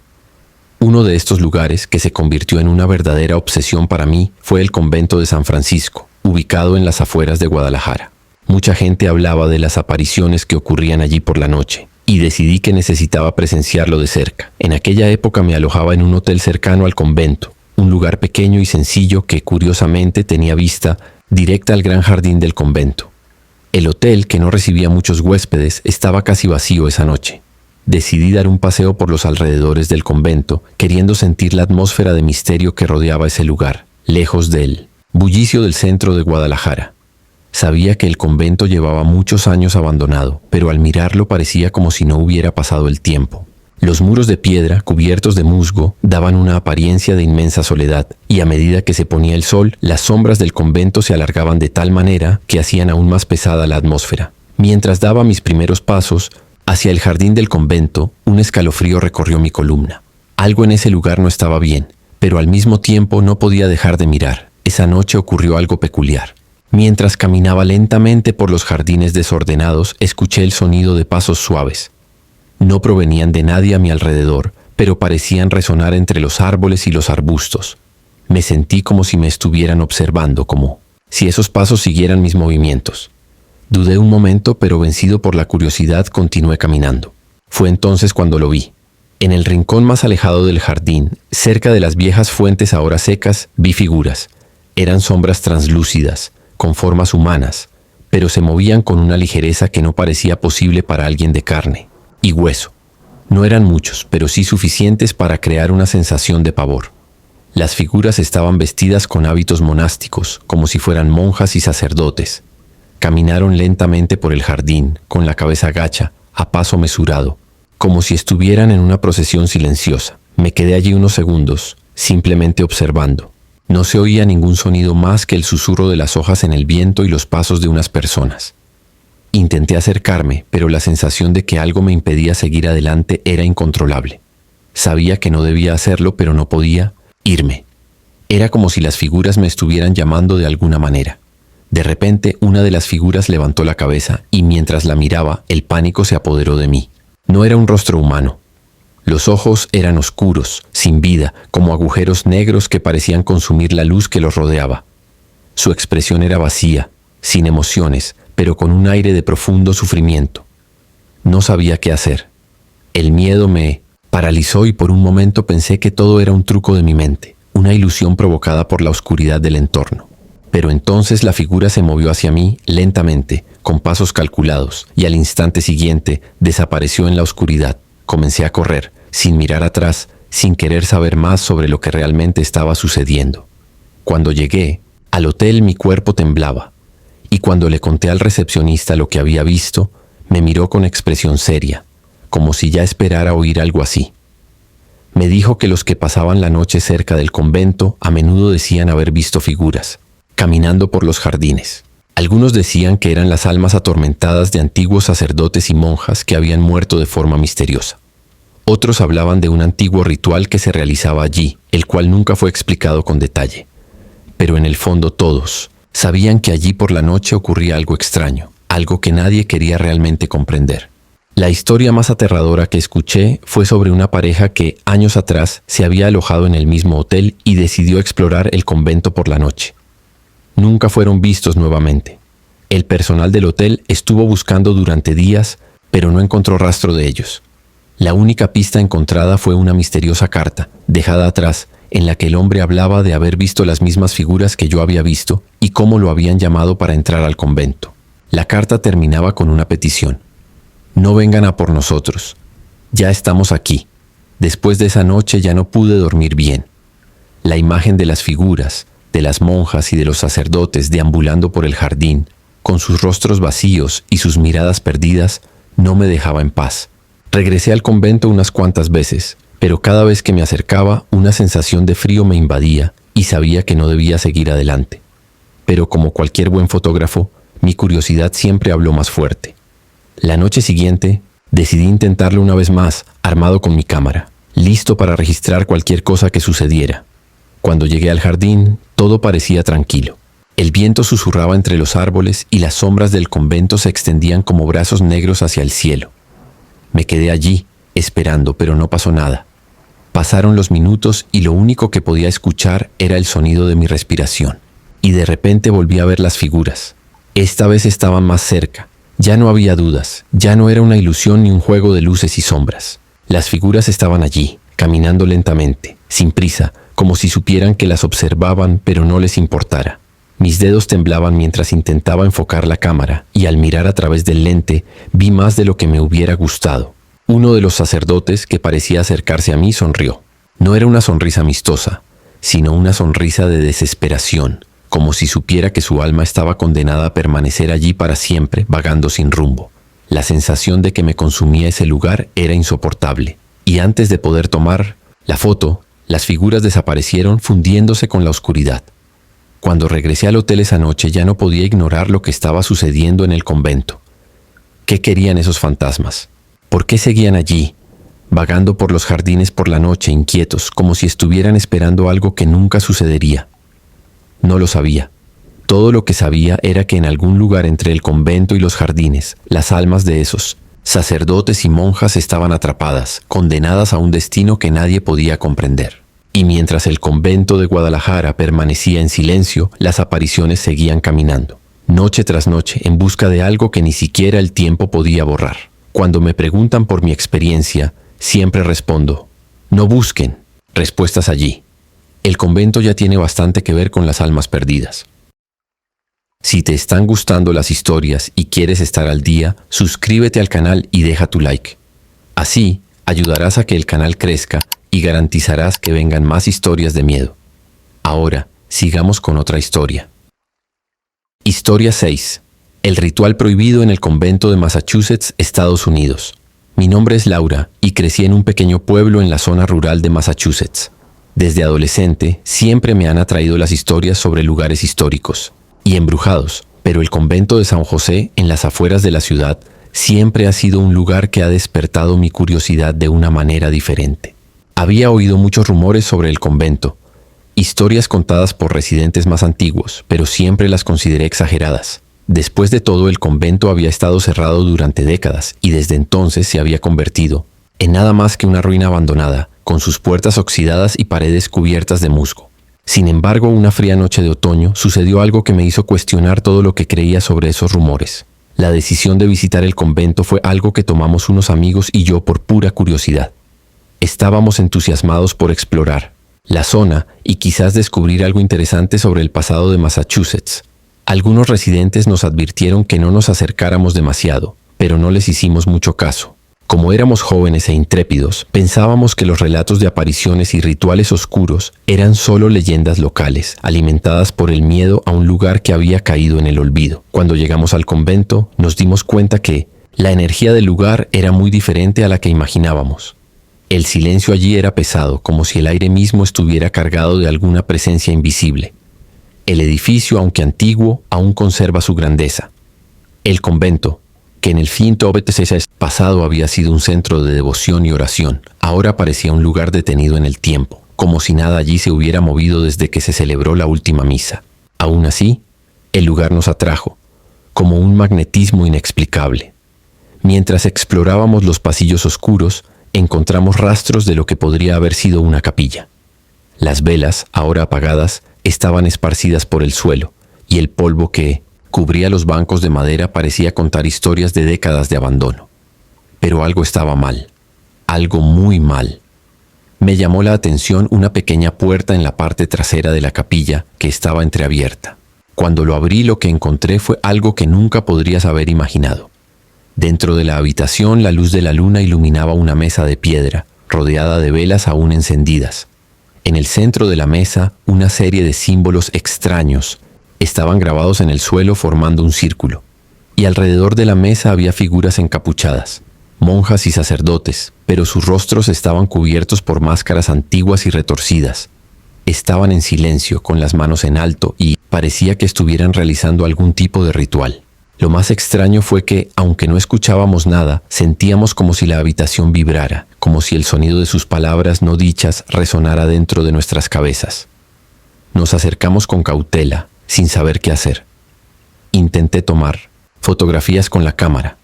Uno de estos lugares, que se convirtió en una verdadera obsesión para mí, fue el convento de San Francisco, ubicado en las afueras de Guadalajara. Mucha gente hablaba de las apariciones que ocurrían allí por la noche, y decidí que necesitaba presenciarlo de cerca. En aquella época me alojaba en un hotel cercano al convento, un lugar pequeño y sencillo que curiosamente tenía vista directa al gran jardín del convento. El hotel, que no recibía muchos huéspedes, estaba casi vacío esa noche. Decidí dar un paseo por los alrededores del convento, queriendo sentir la atmósfera de misterio que rodeaba ese lugar, lejos del bullicio del centro de Guadalajara. Sabía que el convento llevaba muchos años abandonado, pero al mirarlo parecía como si no hubiera pasado el tiempo. Los muros de piedra, cubiertos de musgo, daban una apariencia de inmensa soledad, y a medida que se ponía el sol, las sombras del convento se alargaban de tal manera que hacían aún más pesada la atmósfera. Mientras daba mis primeros pasos hacia el jardín del convento, un escalofrío recorrió mi columna. Algo en ese lugar no estaba bien, pero al mismo tiempo no podía dejar de mirar. Esa noche ocurrió algo peculiar. Mientras caminaba lentamente por los jardines desordenados, escuché el sonido de pasos suaves. No provenían de nadie a mi alrededor, pero parecían resonar entre los árboles y los arbustos. Me sentí como si me estuvieran observando, como si esos pasos siguieran mis movimientos. Dudé un momento, pero vencido por la curiosidad, continué caminando. Fue entonces cuando lo vi. En el rincón más alejado del jardín, cerca de las viejas fuentes ahora secas, vi figuras. Eran sombras translúcidas, con formas humanas, pero se movían con una ligereza que no parecía posible para alguien de carne y hueso. No eran muchos, pero sí suficientes para crear una sensación de pavor. Las figuras estaban vestidas con hábitos monásticos, como si fueran monjas y sacerdotes. Caminaron lentamente por el jardín, con la cabeza gacha, a paso mesurado, como si estuvieran en una procesión silenciosa. Me quedé allí unos segundos, simplemente observando. No se oía ningún sonido más que el susurro de las hojas en el viento y los pasos de unas personas. Intenté acercarme, pero la sensación de que algo me impedía seguir adelante era incontrolable. Sabía que no debía hacerlo, pero no podía irme. Era como si las figuras me estuvieran llamando de alguna manera. De repente, una de las figuras levantó la cabeza y mientras la miraba, el pánico se apoderó de mí. No era un rostro humano. Los ojos eran oscuros, sin vida, como agujeros negros que parecían consumir la luz que los rodeaba. Su expresión era vacía, sin emociones, pero con un aire de profundo sufrimiento. No sabía qué hacer. El miedo me paralizó y por un momento pensé que todo era un truco de mi mente, una ilusión provocada por la oscuridad del entorno. Pero entonces la figura se movió hacia mí lentamente, con pasos calculados, y al instante siguiente desapareció en la oscuridad. Comencé a correr, sin mirar atrás, sin querer saber más sobre lo que realmente estaba sucediendo. Cuando llegué al hotel, mi cuerpo temblaba, y cuando le conté al recepcionista lo que había visto, me miró con expresión seria, como si ya esperara oír algo así. Me dijo que los que pasaban la noche cerca del convento a menudo decían haber visto figuras, caminando por los jardines. Algunos decían que eran las almas atormentadas de antiguos sacerdotes y monjas que habían muerto de forma misteriosa. Otros hablaban de un antiguo ritual que se realizaba allí, el cual nunca fue explicado con detalle. Pero en el fondo todos sabían que allí por la noche ocurría algo extraño, algo que nadie quería realmente comprender. La historia más aterradora que escuché fue sobre una pareja que, años atrás, se había alojado en el mismo hotel y decidió explorar el convento por la noche. Nunca fueron vistos nuevamente. El personal del hotel estuvo buscando durante días, pero no encontró rastro de ellos. La única pista encontrada fue una misteriosa carta, dejada atrás, en la que el hombre hablaba de haber visto las mismas figuras que yo había visto y cómo lo habían llamado para entrar al convento. La carta terminaba con una petición. No vengan a por nosotros. Ya estamos aquí. Después de esa noche ya no pude dormir bien. La imagen de las figuras, de las monjas y de los sacerdotes deambulando por el jardín, con sus rostros vacíos y sus miradas perdidas, no me dejaba en paz. Regresé al convento unas cuantas veces, pero cada vez que me acercaba, una sensación de frío me invadía y sabía que no debía seguir adelante. Pero como cualquier buen fotógrafo, mi curiosidad siempre habló más fuerte. La noche siguiente, decidí intentarlo una vez más, armado con mi cámara, listo para registrar cualquier cosa que sucediera. Cuando llegué al jardín, todo parecía tranquilo. El viento susurraba entre los árboles y las sombras del convento se extendían como brazos negros hacia el cielo. Me quedé allí, esperando, pero no pasó nada. Pasaron los minutos y lo único que podía escuchar era el sonido de mi respiración. Y de repente volví a ver las figuras. Esta vez estaban más cerca. Ya no había dudas, ya no era una ilusión ni un juego de luces y sombras. Las figuras estaban allí, caminando lentamente, sin prisa, como si supieran que las observaban pero no les importara. Mis dedos temblaban mientras intentaba enfocar la cámara y al mirar a través del lente vi más de lo que me hubiera gustado. Uno de los sacerdotes que parecía acercarse a mí sonrió. No era una sonrisa amistosa, sino una sonrisa de desesperación, como si supiera que su alma estaba condenada a permanecer allí para siempre, vagando sin rumbo. La sensación de que me consumía ese lugar era insoportable, y antes de poder tomar la foto, las figuras desaparecieron fundiéndose con la oscuridad. Cuando regresé al hotel esa noche ya no podía ignorar lo que estaba sucediendo en el convento. ¿Qué querían esos fantasmas? ¿Por qué seguían allí, vagando por los jardines por la noche inquietos, como si estuvieran esperando algo que nunca sucedería. No lo sabía. Todo lo que sabía era que en algún lugar entre el convento y los jardines, las almas de esos sacerdotes y monjas estaban atrapadas, condenadas a un destino que nadie podía comprender. Y mientras el convento de Guadalajara permanecía en silencio, las apariciones seguían caminando, noche tras noche, en busca de algo que ni siquiera el tiempo podía borrar. Cuando me preguntan por mi experiencia, siempre respondo: no busquen respuestas allí. El convento ya tiene bastante que ver con las almas perdidas. Si te están gustando las historias y quieres estar al día, suscríbete al canal y deja tu like. Así, ayudarás a que el canal crezca y garantizarás que vengan más historias de miedo. Ahora, sigamos con otra historia. Historia 6. El ritual prohibido en el convento de Massachusetts, Estados Unidos. Mi nombre es Laura y crecí en un pequeño pueblo en la zona rural de Massachusetts. Desde adolescente, siempre me han atraído las historias sobre lugares históricos y embrujados, pero el convento de San José, en las afueras de la ciudad, siempre ha sido un lugar que ha despertado mi curiosidad de una manera diferente. Había oído muchos rumores sobre el convento, historias contadas por residentes más antiguos, pero siempre las consideré exageradas. Después de todo, el convento había estado cerrado durante décadas y desde entonces se había convertido en nada más que una ruina abandonada, con sus puertas oxidadas y paredes cubiertas de musgo. Sin embargo, una fría noche de otoño sucedió algo que me hizo cuestionar todo lo que creía sobre esos rumores. La decisión de visitar el convento fue algo que tomamos unos amigos y yo por pura curiosidad. Estábamos entusiasmados por explorar la zona y quizás descubrir algo interesante sobre el pasado de Massachusetts. Algunos residentes nos advirtieron que no nos acercáramos demasiado, pero no les hicimos mucho caso. Como éramos jóvenes e intrépidos, pensábamos que los relatos de apariciones y rituales oscuros eran solo leyendas locales, alimentadas por el miedo a un lugar que había caído en el olvido. Cuando llegamos al convento, nos dimos cuenta que la energía del lugar era muy diferente a la que imaginábamos. El silencio allí era pesado, como si el aire mismo estuviera cargado de alguna presencia invisible. El edificio, aunque antiguo, aún conserva su grandeza. El convento, que en el fin pasado había sido un centro de devoción y oración, ahora parecía un lugar detenido en el tiempo, como si nada allí se hubiera movido desde que se celebró la última misa. Aún así, el lugar nos atrajo, como un magnetismo inexplicable. Mientras explorábamos los pasillos oscuros, encontramos rastros de lo que podría haber sido una capilla. Las velas, ahora apagadas, estaban esparcidas por el suelo, y el polvo que cubría los bancos de madera parecía contar historias de décadas de abandono. Pero algo estaba mal, algo muy mal. Me llamó la atención una pequeña puerta en la parte trasera de la capilla que estaba entreabierta. Cuando lo abrí, lo que encontré fue algo que nunca podrías haber imaginado. Dentro de la habitación, la luz de la luna iluminaba una mesa de piedra, rodeada de velas aún encendidas. En el centro de la mesa, una serie de símbolos extraños estaban grabados en el suelo formando un círculo, y alrededor de la mesa había figuras encapuchadas, monjas y sacerdotes, pero sus rostros estaban cubiertos por máscaras antiguas y retorcidas. Estaban en silencio, con las manos en alto, y parecía que estuvieran realizando algún tipo de ritual. Lo más extraño fue que, aunque no escuchábamos nada, sentíamos como si la habitación vibrara, como si el sonido de sus palabras no dichas resonara dentro de nuestras cabezas. Nos acercamos con cautela, sin saber qué hacer. Intenté tomar fotografías con la cámara,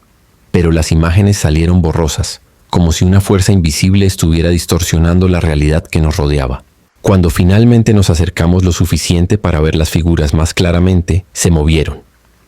pero las imágenes salieron borrosas, como si una fuerza invisible estuviera distorsionando la realidad que nos rodeaba. Cuando finalmente nos acercamos lo suficiente para ver las figuras más claramente, se movieron.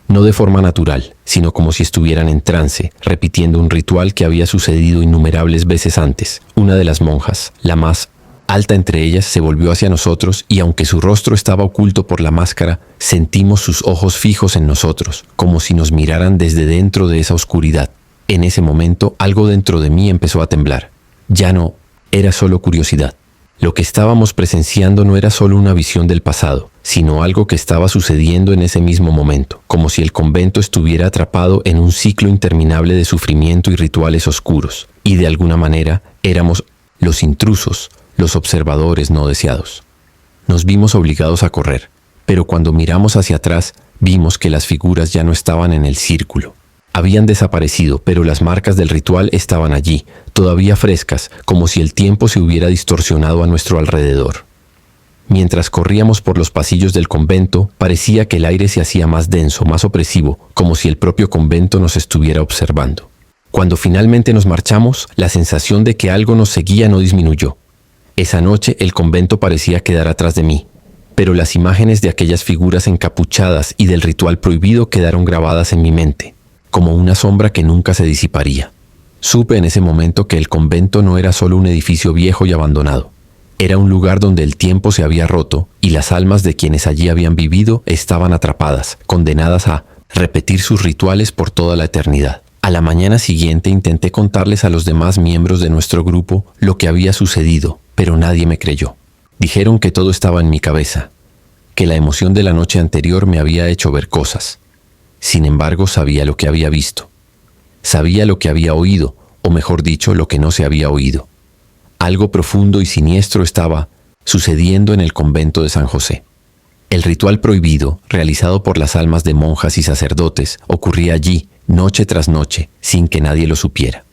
No de forma natural, sino como si estuvieran en trance, repitiendo un ritual que había sucedido innumerables veces antes. Una de las monjas, la más alta entre ellas, se volvió hacia nosotros y aunque su rostro estaba oculto por la máscara, sentimos sus ojos fijos en nosotros, como si nos miraran desde dentro de esa oscuridad. En ese momento, algo dentro de mí empezó a temblar. Ya no era solo curiosidad. Lo que estábamos presenciando no era solo una visión del pasado, sino algo que estaba sucediendo en ese mismo momento, como si el convento estuviera atrapado en un ciclo interminable de sufrimiento y rituales oscuros, y de alguna manera éramos los intrusos, los observadores no deseados. Nos vimos obligados a correr, pero cuando miramos hacia atrás, vimos que las figuras ya no estaban en el círculo. Habían desaparecido, pero las marcas del ritual estaban allí, todavía frescas, como si el tiempo se hubiera distorsionado a nuestro alrededor. Mientras corríamos por los pasillos del convento, parecía que el aire se hacía más denso, más opresivo, como si el propio convento nos estuviera observando. Cuando finalmente nos marchamos, la sensación de que algo nos seguía no disminuyó. Esa noche el convento parecía quedar atrás de mí, pero las imágenes de aquellas figuras encapuchadas y del ritual prohibido quedaron grabadas en mi mente, como una sombra que nunca se disiparía. Supe en ese momento que el convento no era solo un edificio viejo y abandonado. Era un lugar donde el tiempo se había roto y las almas de quienes allí habían vivido estaban atrapadas, condenadas a repetir sus rituales por toda la eternidad. A la mañana siguiente intenté contarles a los demás miembros de nuestro grupo lo que había sucedido, pero nadie me creyó. Dijeron que todo estaba en mi cabeza, que la emoción de la noche anterior me había hecho ver cosas. Sin embargo, sabía lo que había visto. Sabía lo que había oído, o mejor dicho, lo que no se había oído. Algo profundo y siniestro estaba sucediendo en el convento de San José. El ritual prohibido, realizado por las almas de monjas y sacerdotes, ocurría allí, noche tras noche, sin que nadie lo supiera.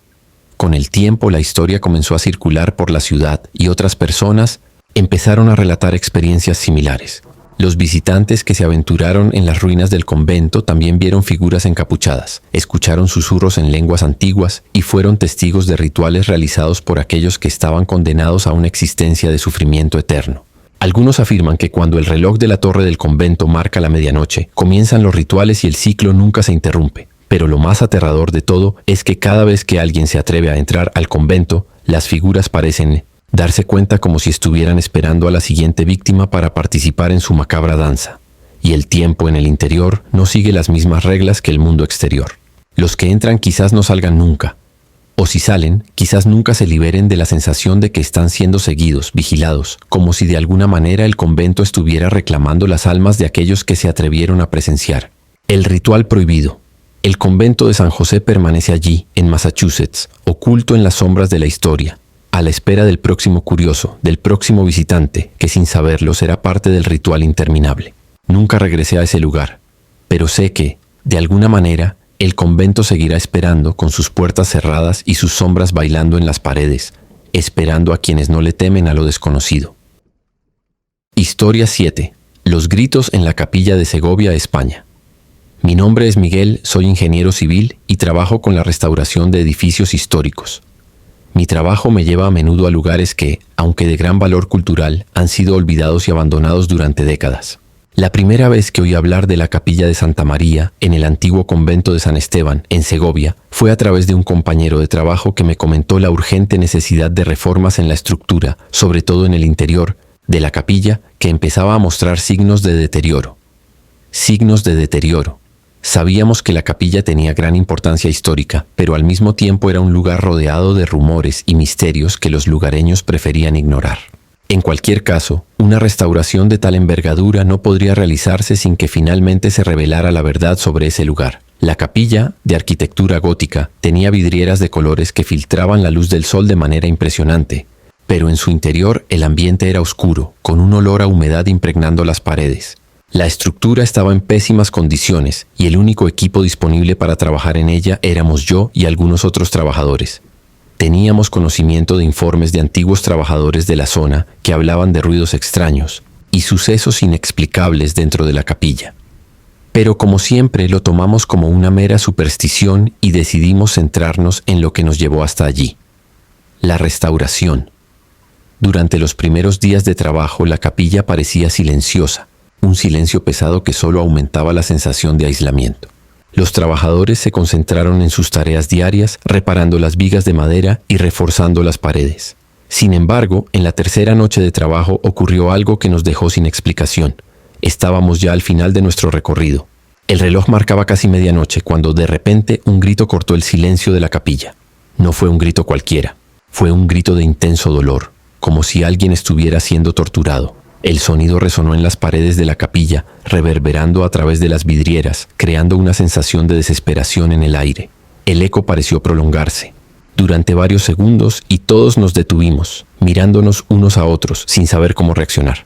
Con el tiempo, la historia comenzó a circular por la ciudad y otras personas empezaron a relatar experiencias similares. Los visitantes que se aventuraron en las ruinas del convento también vieron figuras encapuchadas, escucharon susurros en lenguas antiguas y fueron testigos de rituales realizados por aquellos que estaban condenados a una existencia de sufrimiento eterno. Algunos afirman que cuando el reloj de la torre del convento marca la medianoche, comienzan los rituales y el ciclo nunca se interrumpe. Pero lo más aterrador de todo es que cada vez que alguien se atreve a entrar al convento, las figuras parecen darse cuenta como si estuvieran esperando a la siguiente víctima para participar en su macabra danza. Y el tiempo en el interior no sigue las mismas reglas que el mundo exterior. Los que entran quizás no salgan nunca. O si salen, quizás nunca se liberen de la sensación de que están siendo seguidos, vigilados, como si de alguna manera el convento estuviera reclamando las almas de aquellos que se atrevieron a presenciar. El ritual prohibido. El convento de San José permanece allí, en Massachusetts, oculto en las sombras de la historia, a la espera del próximo curioso, del próximo visitante, que sin saberlo será parte del ritual interminable. Nunca regresé a ese lugar, pero sé que, de alguna manera, el convento seguirá esperando con sus puertas cerradas y sus sombras bailando en las paredes, esperando a quienes no le temen a lo desconocido. Historia 7. Los gritos en la capilla de Segovia, España. Mi nombre es Miguel, soy ingeniero civil y trabajo con la restauración de edificios históricos. Mi trabajo me lleva a menudo a lugares que, aunque de gran valor cultural, han sido olvidados y abandonados durante décadas. La primera vez que oí hablar de la capilla de Santa María, en el antiguo convento de San Esteban, en Segovia, fue a través de un compañero de trabajo que me comentó la urgente necesidad de reformas en la estructura, sobre todo en el interior, de la capilla, que empezaba a mostrar signos de deterioro. Signos de deterioro. Sabíamos que la capilla tenía gran importancia histórica, pero al mismo tiempo era un lugar rodeado de rumores y misterios que los lugareños preferían ignorar. En cualquier caso, una restauración de tal envergadura no podría realizarse sin que finalmente se revelara la verdad sobre ese lugar. La capilla, de arquitectura gótica, tenía vidrieras de colores que filtraban la luz del sol de manera impresionante, pero en su interior el ambiente era oscuro, con un olor a humedad impregnando las paredes. La estructura estaba en pésimas condiciones y el único equipo disponible para trabajar en ella éramos yo y algunos otros trabajadores. Teníamos conocimiento de informes de antiguos trabajadores de la zona que hablaban de ruidos extraños y sucesos inexplicables dentro de la capilla. Pero como siempre lo tomamos como una mera superstición y decidimos centrarnos en lo que nos llevó hasta allí. La restauración. Durante los primeros días de trabajo la capilla parecía silenciosa. Un silencio pesado que solo aumentaba la sensación de aislamiento. Los trabajadores se concentraron en sus tareas diarias, reparando las vigas de madera y reforzando las paredes. Sin embargo, en la tercera noche de trabajo ocurrió algo que nos dejó sin explicación. Estábamos ya al final de nuestro recorrido. El reloj marcaba casi medianoche cuando de repente un grito cortó el silencio de la capilla. No fue un grito cualquiera, fue un grito de intenso dolor, como si alguien estuviera siendo torturado. El sonido resonó en las paredes de la capilla, reverberando a través de las vidrieras, creando una sensación de desesperación en el aire. El eco pareció prolongarse durante varios segundos y todos nos detuvimos, mirándonos unos a otros sin saber cómo reaccionar.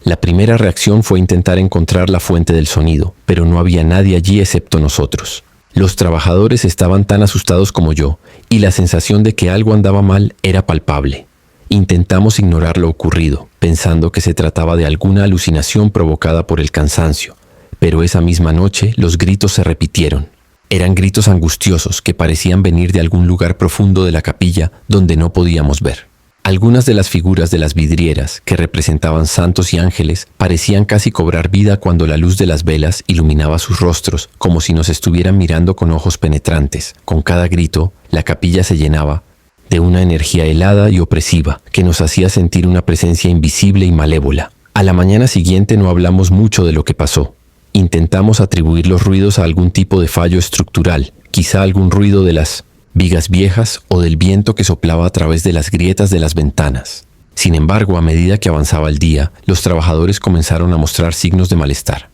La primera reacción fue intentar encontrar la fuente del sonido, pero no había nadie allí excepto nosotros. Los trabajadores estaban tan asustados como yo, y la sensación de que algo andaba mal era palpable. Intentamos ignorar lo ocurrido, pensando que se trataba de alguna alucinación provocada por el cansancio, pero esa misma noche los gritos se repitieron. Eran gritos angustiosos que parecían venir de algún lugar profundo de la capilla donde no podíamos ver. Algunas de las figuras de las vidrieras, que representaban santos y ángeles, parecían casi cobrar vida cuando la luz de las velas iluminaba sus rostros, como si nos estuvieran mirando con ojos penetrantes. Con cada grito, la capilla se llenaba de una energía helada y opresiva, que nos hacía sentir una presencia invisible y malévola. A la mañana siguiente no hablamos mucho de lo que pasó. Intentamos atribuir los ruidos a algún tipo de fallo estructural, quizá algún ruido de las vigas viejas o del viento que soplaba a través de las grietas de las ventanas. Sin embargo, a medida que avanzaba el día, los trabajadores comenzaron a mostrar signos de malestar.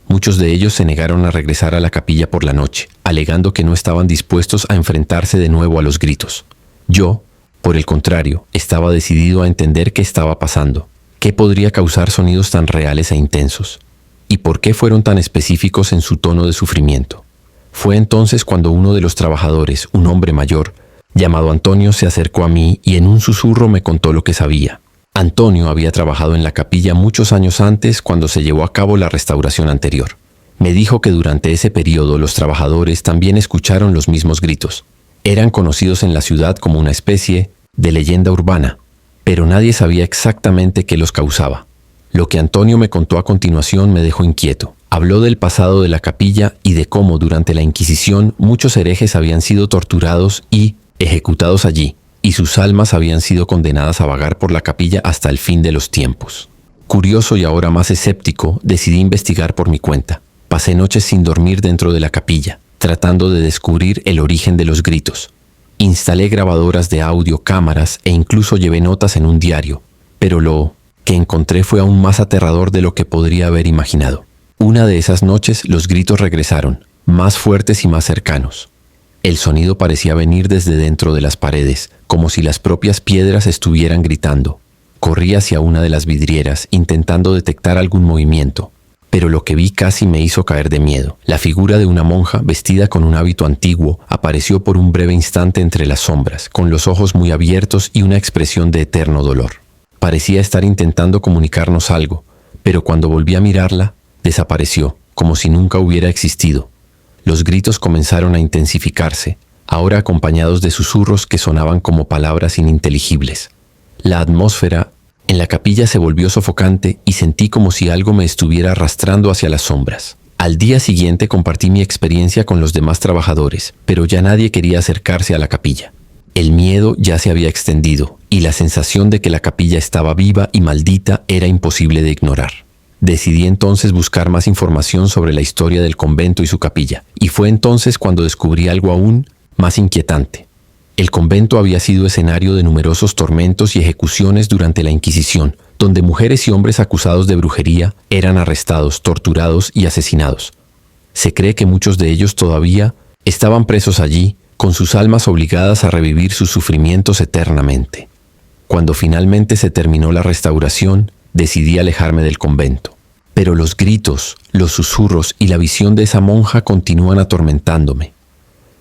Muchos de ellos se negaron a regresar a la capilla por la noche, alegando que no estaban dispuestos a enfrentarse de nuevo a los gritos. Yo, por el contrario, estaba decidido a entender qué estaba pasando, qué podría causar sonidos tan reales e intensos, y por qué fueron tan específicos en su tono de sufrimiento. Fue entonces cuando uno de los trabajadores, un hombre mayor, llamado Antonio, se acercó a mí y en un susurro me contó lo que sabía. Antonio había trabajado en la capilla muchos años antes cuando se llevó a cabo la restauración anterior. Me dijo que durante ese periodo los trabajadores también escucharon los mismos gritos. Eran conocidos en la ciudad como una especie de leyenda urbana, pero nadie sabía exactamente qué los causaba. Lo que Antonio me contó a continuación me dejó inquieto. Habló del pasado de la capilla y de cómo durante la Inquisición muchos herejes habían sido torturados y ejecutados allí, y sus almas habían sido condenadas a vagar por la capilla hasta el fin de los tiempos. Curioso y ahora más escéptico, decidí investigar por mi cuenta. Pasé noches sin dormir dentro de la capilla, tratando de descubrir el origen de los gritos. Instalé grabadoras de audio, cámaras e incluso llevé notas en un diario, pero lo que encontré fue aún más aterrador de lo que podría haber imaginado. Una de esas noches los gritos regresaron, más fuertes y más cercanos. El sonido parecía venir desde dentro de las paredes, como si las propias piedras estuvieran gritando. Corrí hacia una de las vidrieras, intentando detectar algún movimiento, pero lo que vi casi me hizo caer de miedo. La figura de una monja, vestida con un hábito antiguo, apareció por un breve instante entre las sombras, con los ojos muy abiertos y una expresión de eterno dolor. Parecía estar intentando comunicarnos algo, pero cuando volví a mirarla, desapareció, como si nunca hubiera existido. Los gritos comenzaron a intensificarse, ahora acompañados de susurros que sonaban como palabras ininteligibles. La atmósfera en la capilla se volvió sofocante y sentí como si algo me estuviera arrastrando hacia las sombras. Al día siguiente compartí mi experiencia con los demás trabajadores, pero ya nadie quería acercarse a la capilla. El miedo ya se había extendido, y la sensación de que la capilla estaba viva y maldita era imposible de ignorar. Decidí entonces buscar más información sobre la historia del convento y su capilla, y fue entonces cuando descubrí algo aún más inquietante. El convento había sido escenario de numerosos tormentos y ejecuciones durante la Inquisición, donde mujeres y hombres acusados de brujería eran arrestados, torturados y asesinados. Se cree que muchos de ellos todavía estaban presos allí, con sus almas obligadas a revivir sus sufrimientos eternamente. Cuando finalmente se terminó la restauración, decidí alejarme del convento. Pero los gritos, los susurros y la visión de esa monja continúan atormentándome.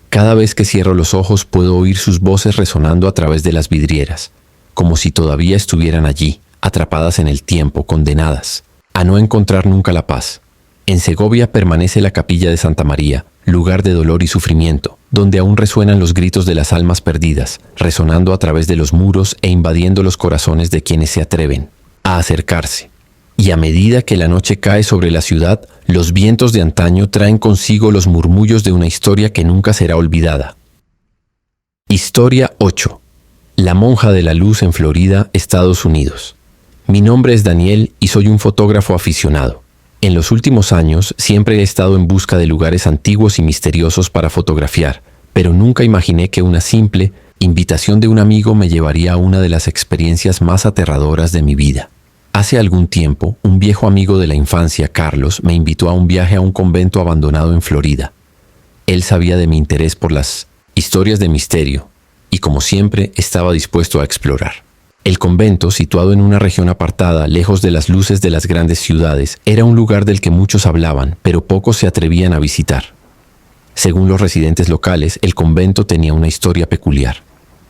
Cada vez que cierro los ojos puedo oír sus voces resonando a través de las vidrieras, como si todavía estuvieran allí, atrapadas en el tiempo, condenadas a no encontrar nunca la paz. En Segovia permanece la capilla de Santa María, lugar de dolor y sufrimiento, donde aún resuenan los gritos de las almas perdidas, resonando a través de los muros e invadiendo los corazones de quienes se atreven a acercarse. Y a medida que la noche cae sobre la ciudad, los vientos de antaño traen consigo los murmullos de una historia que nunca será olvidada. Historia 8. La monja de la luz en Florida, Estados Unidos. Mi nombre es Daniel y soy un fotógrafo aficionado. En los últimos años siempre he estado en busca de lugares antiguos y misteriosos para fotografiar, pero nunca imaginé que una simple invitación de un amigo me llevaría a una de las experiencias más aterradoras de mi vida. Hace algún tiempo, un viejo amigo de la infancia, Carlos, me invitó a un viaje a un convento abandonado en Florida. Él sabía de mi interés por las historias de misterio y, como siempre, estaba dispuesto a explorar. El convento, situado en una región apartada, lejos de las luces de las grandes ciudades, era un lugar del que muchos hablaban, pero pocos se atrevían a visitar. Según los residentes locales, el convento tenía una historia peculiar.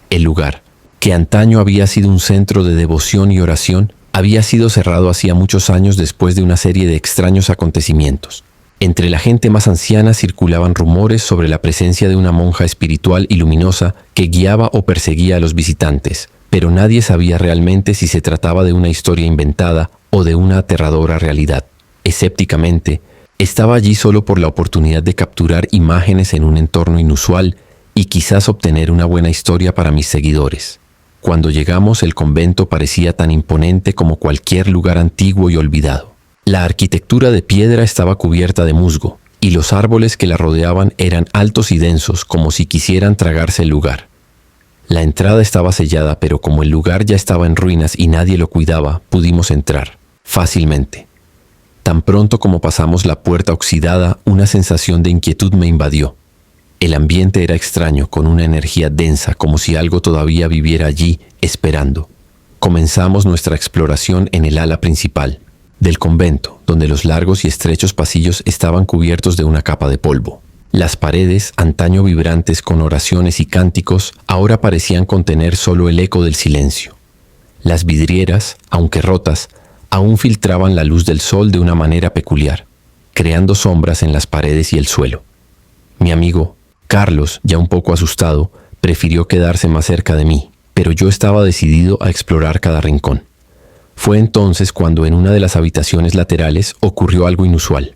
El lugar, que antaño había sido un centro de devoción y oración, había sido cerrado hacía muchos años después de una serie de extraños acontecimientos. Entre la gente más anciana circulaban rumores sobre la presencia de una monja espiritual y luminosa que guiaba o perseguía a los visitantes, pero nadie sabía realmente si se trataba de una historia inventada o de una aterradora realidad. Escépticamente, estaba allí solo por la oportunidad de capturar imágenes en un entorno inusual y quizás obtener una buena historia para mis seguidores. Cuando llegamos, el convento parecía tan imponente como cualquier lugar antiguo y olvidado. La arquitectura de piedra estaba cubierta de musgo, y los árboles que la rodeaban eran altos y densos, como si quisieran tragarse el lugar. La entrada estaba sellada, pero como el lugar ya estaba en ruinas y nadie lo cuidaba, pudimos entrar fácilmente. Tan pronto como pasamos la puerta oxidada, una sensación de inquietud me invadió. El ambiente era extraño, con una energía densa, como si algo todavía viviera allí, esperando. Comenzamos nuestra exploración en el ala principal del convento, donde los largos y estrechos pasillos estaban cubiertos de una capa de polvo. Las paredes, antaño vibrantes con oraciones y cánticos, ahora parecían contener solo el eco del silencio. Las vidrieras, aunque rotas, aún filtraban la luz del sol de una manera peculiar, creando sombras en las paredes y el suelo. Mi amigo, Carlos, ya un poco asustado, prefirió quedarse más cerca de mí, pero yo estaba decidido a explorar cada rincón. Fue entonces cuando en una de las habitaciones laterales ocurrió algo inusual.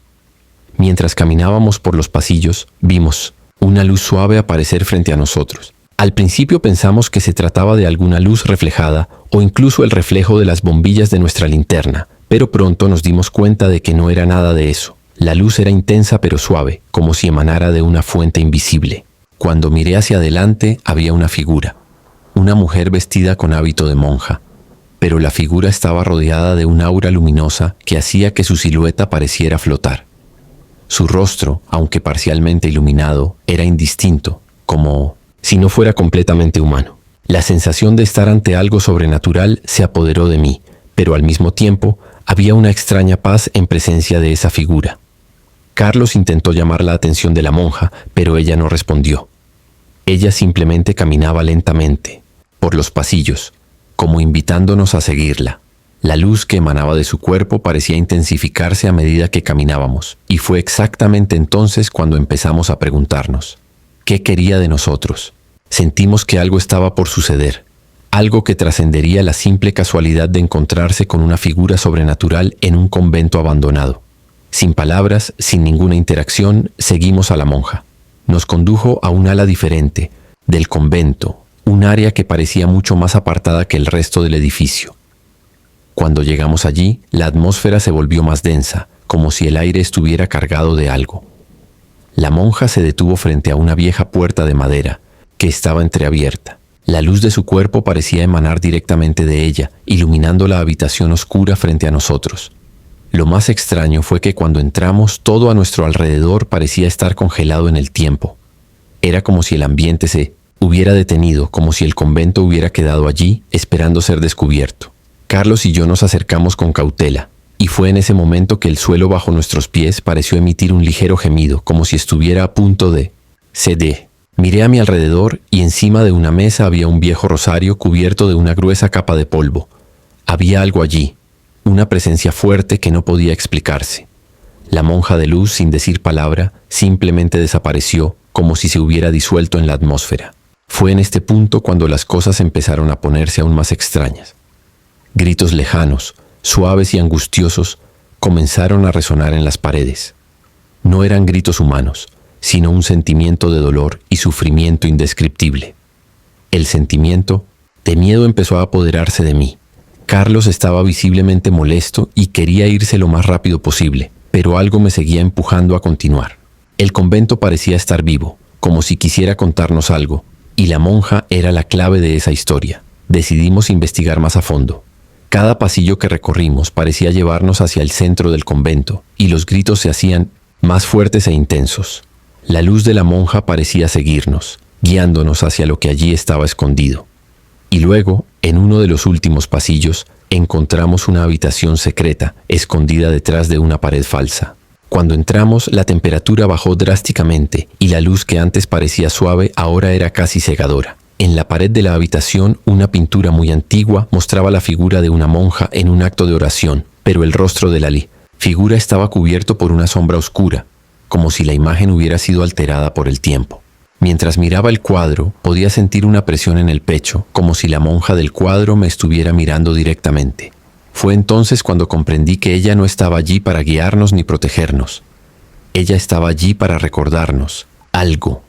Mientras caminábamos por los pasillos, vimos una luz suave aparecer frente a nosotros. Al principio pensamos que se trataba de alguna luz reflejada o incluso el reflejo de las bombillas de nuestra linterna, pero pronto nos dimos cuenta de que no era nada de eso. La luz era intensa pero suave, como si emanara de una fuente invisible. Cuando miré hacia adelante, había una figura, una mujer vestida con hábito de monja, pero la figura estaba rodeada de un aura luminosa que hacía que su silueta pareciera flotar. Su rostro, aunque parcialmente iluminado, era indistinto, como si no fuera completamente humano. La sensación de estar ante algo sobrenatural se apoderó de mí, pero al mismo tiempo había una extraña paz en presencia de esa figura. Carlos intentó llamar la atención de la monja, pero ella no respondió. Ella simplemente caminaba lentamente por los pasillos, como invitándonos a seguirla. La luz que emanaba de su cuerpo parecía intensificarse a medida que caminábamos, y fue exactamente entonces cuando empezamos a preguntarnos, ¿qué quería de nosotros? Sentimos que algo estaba por suceder, algo que trascendería la simple casualidad de encontrarse con una figura sobrenatural en un convento abandonado. Sin palabras, sin ninguna interacción, seguimos a la monja. Nos condujo a un ala diferente del convento, un área que parecía mucho más apartada que el resto del edificio. Cuando llegamos allí, la atmósfera se volvió más densa, como si el aire estuviera cargado de algo. La monja se detuvo frente a una vieja puerta de madera, que estaba entreabierta. La luz de su cuerpo parecía emanar directamente de ella, iluminando la habitación oscura frente a nosotros. Lo más extraño fue que cuando entramos, todo a nuestro alrededor parecía estar congelado en el tiempo. Era como si el ambiente se hubiera detenido, como si el convento hubiera quedado allí, esperando ser descubierto. Carlos y yo nos acercamos con cautela, y fue en ese momento que el suelo bajo nuestros pies pareció emitir un ligero gemido, como si estuviera a punto de ceder. Miré a mi alrededor y encima de una mesa había un viejo rosario cubierto de una gruesa capa de polvo. Había algo allí, una presencia fuerte que no podía explicarse. La monja de luz, sin decir palabra, simplemente desapareció, como si se hubiera disuelto en la atmósfera. Fue en este punto cuando las cosas empezaron a ponerse aún más extrañas. Gritos lejanos, suaves y angustiosos, comenzaron a resonar en las paredes. No eran gritos humanos, sino un sentimiento de dolor y sufrimiento indescriptible. El sentimiento de miedo empezó a apoderarse de mí. Carlos estaba visiblemente molesto y quería irse lo más rápido posible, pero algo me seguía empujando a continuar. El convento parecía estar vivo, como si quisiera contarnos algo, y la monja era la clave de esa historia. Decidimos investigar más a fondo. Cada pasillo que recorrimos parecía llevarnos hacia el centro del convento, y los gritos se hacían más fuertes e intensos. La luz de la monja parecía seguirnos, guiándonos hacia lo que allí estaba escondido. Y luego, en uno de los últimos pasillos, encontramos una habitación secreta, escondida detrás de una pared falsa. Cuando entramos, la temperatura bajó drásticamente y la luz que antes parecía suave ahora era casi cegadora. En la pared de la habitación, una pintura muy antigua mostraba la figura de una monja en un acto de oración, pero el rostro de la figura estaba cubierto por una sombra oscura, como si la imagen hubiera sido alterada por el tiempo. Mientras miraba el cuadro, podía sentir una presión en el pecho, como si la monja del cuadro me estuviera mirando directamente. Fue entonces cuando comprendí que ella no estaba allí para guiarnos ni protegernos. Ella estaba allí para recordarnos algo,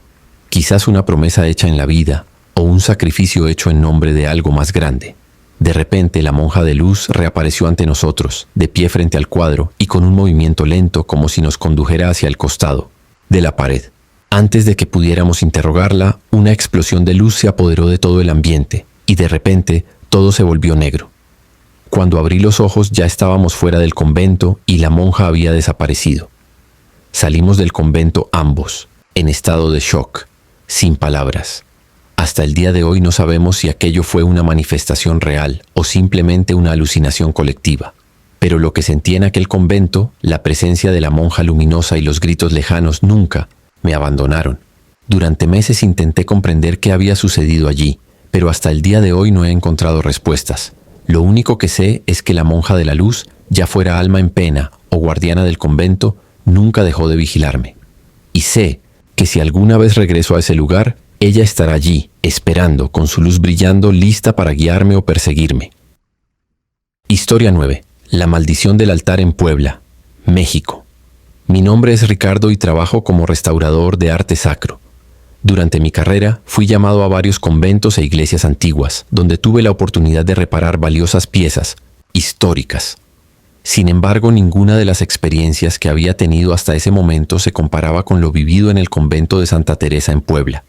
quizás una promesa hecha en la vida o un sacrificio hecho en nombre de algo más grande. De repente, la monja de luz reapareció ante nosotros, de pie frente al cuadro y con un movimiento lento como si nos condujera hacia el costado de la pared. Antes de que pudiéramos interrogarla, una explosión de luz se apoderó de todo el ambiente y de repente todo se volvió negro. Cuando abrí los ojos ya estábamos fuera del convento y la monja había desaparecido. Salimos del convento ambos, en estado de shock, sin palabras. Hasta el día de hoy no sabemos si aquello fue una manifestación real o simplemente una alucinación colectiva. Pero lo que sentí en aquel convento, la presencia de la monja luminosa y los gritos lejanos nunca me abandonaron. Durante meses intenté comprender qué había sucedido allí, pero hasta el día de hoy no he encontrado respuestas. Lo único que sé es que la monja de la luz, ya fuera alma en pena o guardiana del convento, nunca dejó de vigilarme. Y sé que si alguna vez regreso a ese lugar, ella estará allí, esperando, con su luz brillando, lista para guiarme o perseguirme. Historia 9. La maldición del altar en Puebla, México. Mi nombre es Ricardo y trabajo como restaurador de arte sacro. Durante mi carrera, fui llamado a varios conventos e iglesias antiguas, donde tuve la oportunidad de reparar valiosas piezas históricas. Sin embargo, ninguna de las experiencias que había tenido hasta ese momento se comparaba con lo vivido en el convento de Santa Teresa en Puebla.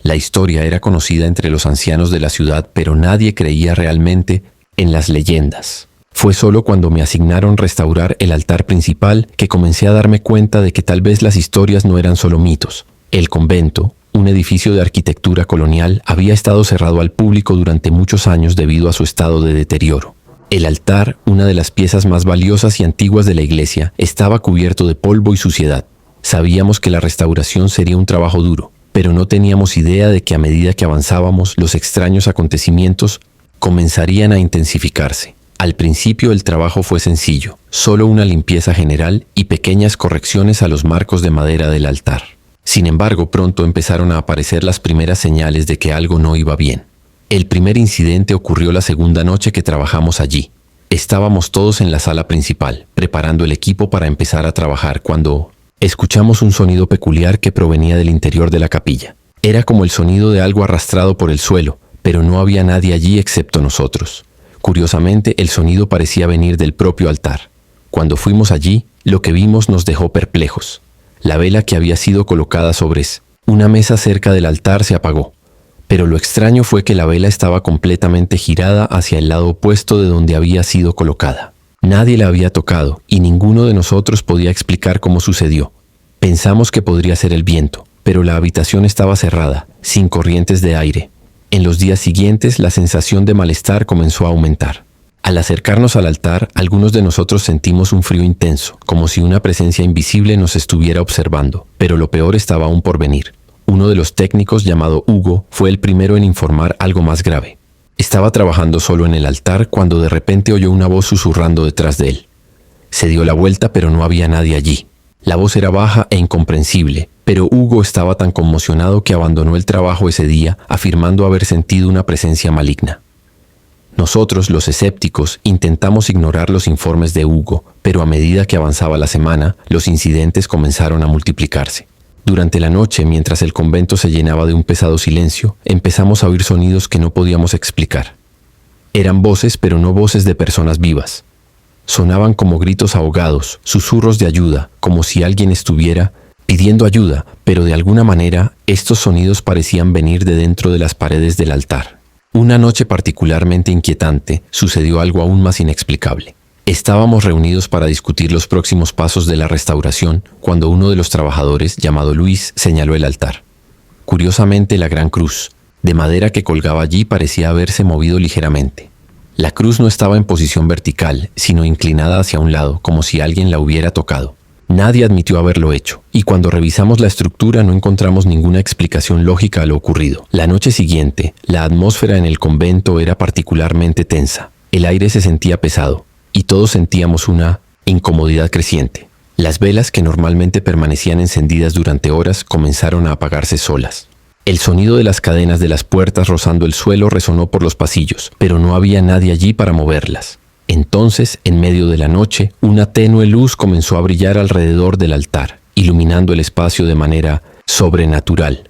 La historia era conocida entre los ancianos de la ciudad, pero nadie creía realmente en las leyendas. Fue solo cuando me asignaron restaurar el altar principal que comencé a darme cuenta de que tal vez las historias no eran solo mitos. El convento, un edificio de arquitectura colonial, había estado cerrado al público durante muchos años debido a su estado de deterioro. El altar, una de las piezas más valiosas y antiguas de la iglesia, estaba cubierto de polvo y suciedad. Sabíamos que la restauración sería un trabajo duro, pero no teníamos idea de que a medida que avanzábamos, los extraños acontecimientos comenzarían a intensificarse. Al principio el trabajo fue sencillo, solo una limpieza general y pequeñas correcciones a los marcos de madera del altar. Sin embargo, pronto empezaron a aparecer las primeras señales de que algo no iba bien. El primer incidente ocurrió la segunda noche que trabajamos allí. Estábamos todos en la sala principal, preparando el equipo para empezar a trabajar cuando escuchamos un sonido peculiar que provenía del interior de la capilla. Era como el sonido de algo arrastrado por el suelo, pero no había nadie allí excepto nosotros. Curiosamente, el sonido parecía venir del propio altar. Cuando fuimos allí, lo que vimos nos dejó perplejos. La vela que había sido colocada sobre una mesa cerca del altar se apagó. Pero lo extraño fue que la vela estaba completamente girada hacia el lado opuesto de donde había sido colocada. Nadie la había tocado y ninguno de nosotros podía explicar cómo sucedió. Pensamos que podría ser el viento, pero la habitación estaba cerrada, sin corrientes de aire. En los días siguientes, la sensación de malestar comenzó a aumentar. Al acercarnos al altar, algunos de nosotros sentimos un frío intenso, como si una presencia invisible nos estuviera observando, pero lo peor estaba aún por venir. Uno de los técnicos, llamado Hugo, fue el primero en informar algo más grave. Estaba trabajando solo en el altar cuando de repente oyó una voz susurrando detrás de él. Se dio la vuelta, pero no había nadie allí. La voz era baja e incomprensible, pero Hugo estaba tan conmocionado que abandonó el trabajo ese día, afirmando haber sentido una presencia maligna. Nosotros, los escépticos, intentamos ignorar los informes de Hugo, pero a medida que avanzaba la semana, los incidentes comenzaron a multiplicarse. Durante la noche, mientras el convento se llenaba de un pesado silencio, empezamos a oír sonidos que no podíamos explicar. Eran voces, pero no voces de personas vivas. Sonaban como gritos ahogados, susurros de ayuda, como si alguien estuviera pidiendo ayuda, pero de alguna manera estos sonidos parecían venir de dentro de las paredes del altar. Una noche particularmente inquietante, sucedió algo aún más inexplicable. Estábamos reunidos para discutir los próximos pasos de la restauración cuando uno de los trabajadores, llamado Luis, señaló el altar. Curiosamente, la gran cruz de madera que colgaba allí parecía haberse movido ligeramente. La cruz no estaba en posición vertical, sino inclinada hacia un lado, como si alguien la hubiera tocado. Nadie admitió haberlo hecho, y cuando revisamos la estructura no encontramos ninguna explicación lógica a lo ocurrido. La noche siguiente, la atmósfera en el convento era particularmente tensa. El aire se sentía pesado, y todos sentíamos una incomodidad creciente. Las velas que normalmente permanecían encendidas durante horas comenzaron a apagarse solas. El sonido de las cadenas de las puertas rozando el suelo resonó por los pasillos, pero no había nadie allí para moverlas. Entonces, en medio de la noche, una tenue luz comenzó a brillar alrededor del altar, iluminando el espacio de manera sobrenatural.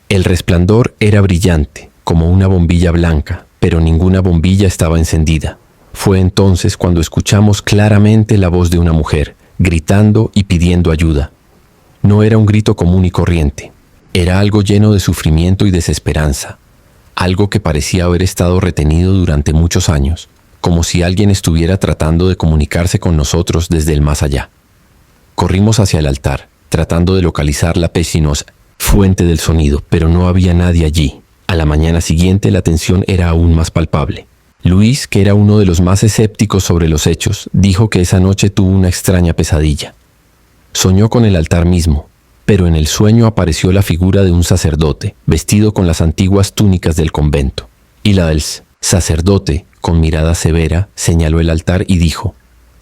El resplandor era brillante, como una bombilla blanca, pero ninguna bombilla estaba encendida. Fue entonces cuando escuchamos claramente la voz de una mujer, gritando y pidiendo ayuda. No era un grito común y corriente, era algo lleno de sufrimiento y desesperanza, algo que parecía haber estado retenido durante muchos años, como si alguien estuviera tratando de comunicarse con nosotros desde el más allá. Corrimos hacia el altar, tratando de localizar la pecinosa fuente del sonido, pero no había nadie allí. A la mañana siguiente la tensión era aún más palpable. Luis, que era uno de los más escépticos sobre los hechos, dijo que esa noche tuvo una extraña pesadilla. Soñó con el altar mismo, pero en el sueño apareció la figura de un sacerdote, vestido con las antiguas túnicas del convento. Y la del sacerdote, con mirada severa, señaló el altar y dijo: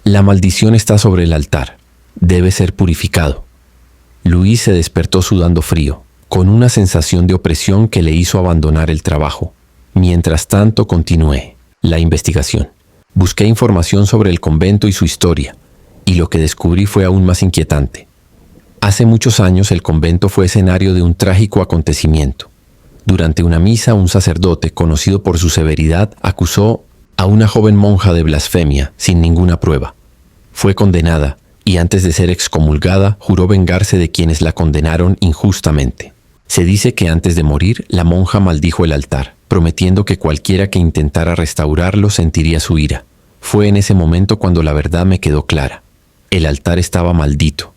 «La maldición está sobre el altar. Debe ser purificado». Luis se despertó sudando frío, con una sensación de opresión que le hizo abandonar el trabajo. Mientras tanto, continué la investigación. Busqué información sobre el convento y su historia, y lo que descubrí fue aún más inquietante. Hace muchos años el convento fue escenario de un trágico acontecimiento. Durante una misa, un sacerdote, conocido por su severidad, acusó a una joven monja de blasfemia sin ninguna prueba. Fue condenada y antes de ser excomulgada juró vengarse de quienes la condenaron injustamente. Se dice que antes de morir la monja maldijo el altar, prometiendo que cualquiera que intentara restaurarlo sentiría su ira. Fue en ese momento cuando la verdad me quedó clara. El altar estaba maldito.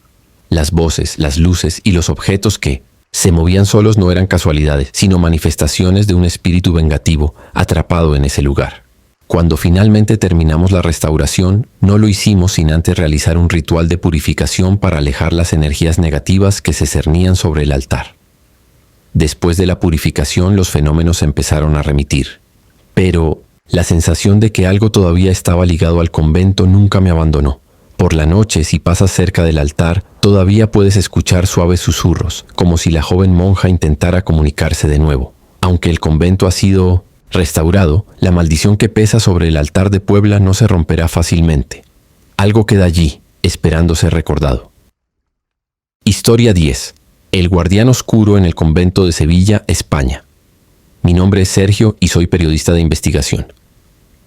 Las voces, las luces y los objetos que se movían solos no eran casualidades, sino manifestaciones de un espíritu vengativo atrapado en ese lugar. Cuando finalmente terminamos la restauración, no lo hicimos sin antes realizar un ritual de purificación para alejar las energías negativas que se cernían sobre el altar. Después de la purificación, los fenómenos empezaron a remitir. Pero la sensación de que algo todavía estaba ligado al convento nunca me abandonó. Por la noche, si pasas cerca del altar, todavía puedes escuchar suaves susurros, como si la joven monja intentara comunicarse de nuevo. Aunque el convento ha sido restaurado, la maldición que pesa sobre el altar de Puebla no se romperá fácilmente. Algo queda allí, esperando ser recordado. Historia 10. El guardián oscuro en el convento de Sevilla, España. Mi nombre es Sergio y soy periodista de investigación.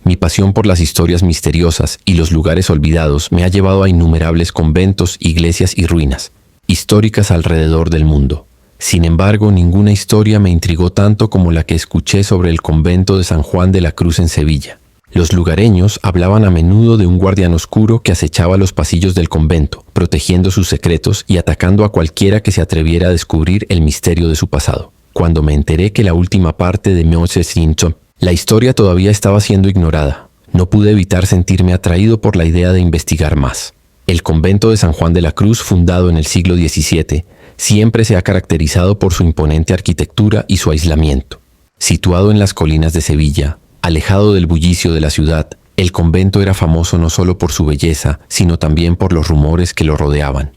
Mi pasión por las historias misteriosas y los lugares olvidados me ha llevado a innumerables conventos, iglesias y ruinas históricas alrededor del mundo. Sin embargo, ninguna historia me intrigó tanto como la que escuché sobre el convento de San Juan de la Cruz en Sevilla. Los lugareños hablaban a menudo de un guardián oscuro que acechaba los pasillos del convento, protegiendo sus secretos y atacando a cualquiera que se atreviera a descubrir el misterio de su pasado. Cuando me enteré que la última parte de Moses Simpson, la historia todavía estaba siendo ignorada, no pude evitar sentirme atraído por la idea de investigar más. El convento de San Juan de la Cruz, fundado en el siglo XVII, siempre se ha caracterizado por su imponente arquitectura y su aislamiento. Situado en las colinas de Sevilla, alejado del bullicio de la ciudad, el convento era famoso no solo por su belleza, sino también por los rumores que lo rodeaban.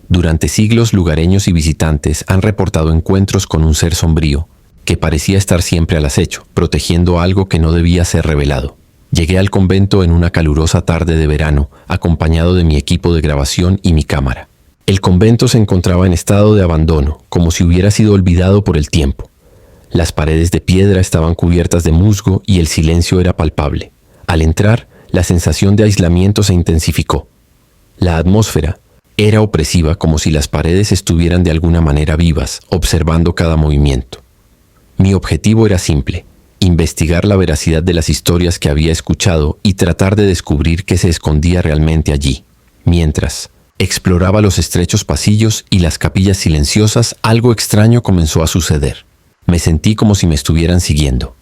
Durante siglos, lugareños y visitantes han reportado encuentros con un ser sombrío, que parecía estar siempre al acecho, protegiendo algo que no debía ser revelado. Llegué al convento en una calurosa tarde de verano, acompañado de mi equipo de grabación y mi cámara. El convento se encontraba en estado de abandono, como si hubiera sido olvidado por el tiempo. Las paredes de piedra estaban cubiertas de musgo y el silencio era palpable. Al entrar, la sensación de aislamiento se intensificó. La atmósfera era opresiva, como si las paredes estuvieran de alguna manera vivas, observando cada movimiento. Mi objetivo era simple: investigar la veracidad de las historias que había escuchado y tratar de descubrir qué se escondía realmente allí. Mientras exploraba los estrechos pasillos y las capillas silenciosas, algo extraño comenzó a suceder. Me sentí como si me estuvieran siguiendo.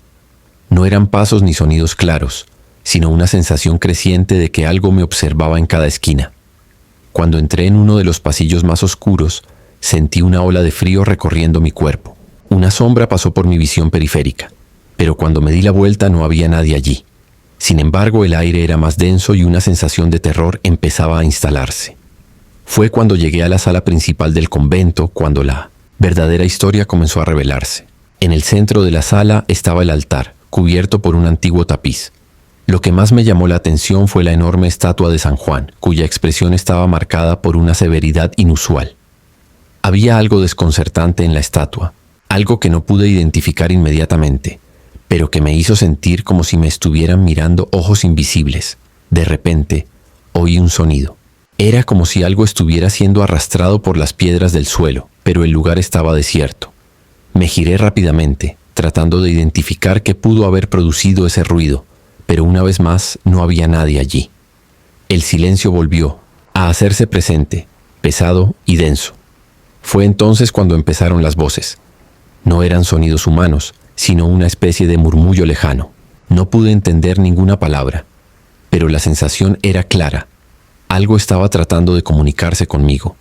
No eran pasos ni sonidos claros, sino una sensación creciente de que algo me observaba en cada esquina. Cuando entré en uno de los pasillos más oscuros, sentí una ola de frío recorriendo mi cuerpo. Una sombra pasó por mi visión periférica, pero cuando me di la vuelta no había nadie allí. Sin embargo, el aire era más denso y una sensación de terror empezaba a instalarse. Fue cuando llegué a la sala principal del convento cuando la verdadera historia comenzó a revelarse. En el centro de la sala estaba el altar, cubierto por un antiguo tapiz. Lo que más me llamó la atención fue la enorme estatua de San Juan, cuya expresión estaba marcada por una severidad inusual. Había algo desconcertante en la estatua, algo que no pude identificar inmediatamente, pero que me hizo sentir como si me estuvieran mirando ojos invisibles. De repente, oí un sonido. Era como si algo estuviera siendo arrastrado por las piedras del suelo, pero el lugar estaba desierto. Me giré rápidamente, tratando de identificar qué pudo haber producido ese ruido, pero una vez más no había nadie allí. El silencio volvió a hacerse presente, pesado y denso. Fue entonces cuando empezaron las voces. No eran sonidos humanos, sino una especie de murmullo lejano. No pude entender ninguna palabra, pero la sensación era clara. Algo estaba tratando de comunicarse conmigo.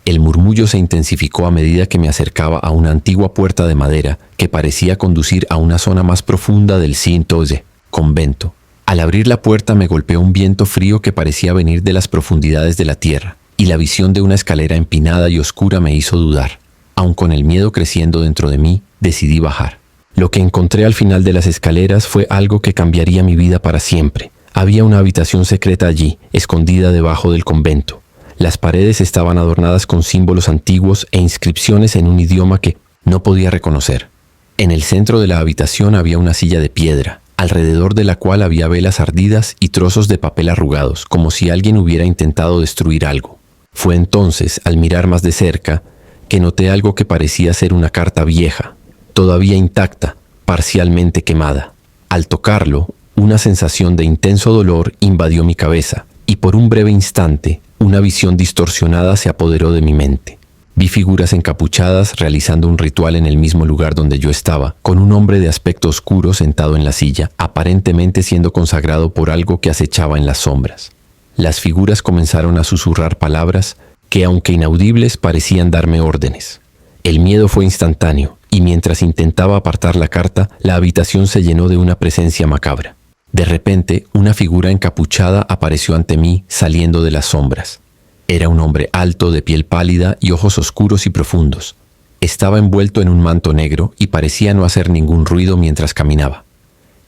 El murmullo se intensificó a medida que me acercaba a una antigua puerta de madera que parecía conducir a una zona más profunda del Saint-Oge, convento. Al abrir la puerta me golpeó un viento frío que parecía venir de las profundidades de la tierra, y la visión de una escalera empinada y oscura me hizo dudar. Aun con el miedo creciendo dentro de mí, decidí bajar. Lo que encontré al final de las escaleras fue algo que cambiaría mi vida para siempre. Había una habitación secreta allí, escondida debajo del convento. Las paredes estaban adornadas con símbolos antiguos e inscripciones en un idioma que no podía reconocer. En el centro de la habitación había una silla de piedra, alrededor de la cual había velas ardidas y trozos de papel arrugados, como si alguien hubiera intentado destruir algo. Fue entonces, al mirar más de cerca, que noté algo que parecía ser una carta vieja, todavía intacta, parcialmente quemada. Al tocarlo, una sensación de intenso dolor invadió mi cabeza, y por un breve instante, una visión distorsionada se apoderó de mi mente. Vi figuras encapuchadas realizando un ritual en el mismo lugar donde yo estaba, con un hombre de aspecto oscuro sentado en la silla, aparentemente siendo consagrado por algo que acechaba en las sombras. Las figuras comenzaron a susurrar palabras que, aunque inaudibles, parecían darme órdenes. El miedo fue instantáneo, y mientras intentaba apartar la carta, la habitación se llenó de una presencia macabra. De repente, una figura encapuchada apareció ante mí, saliendo de las sombras. Era un hombre alto, de piel pálida y ojos oscuros y profundos. Estaba envuelto en un manto negro y parecía no hacer ningún ruido mientras caminaba.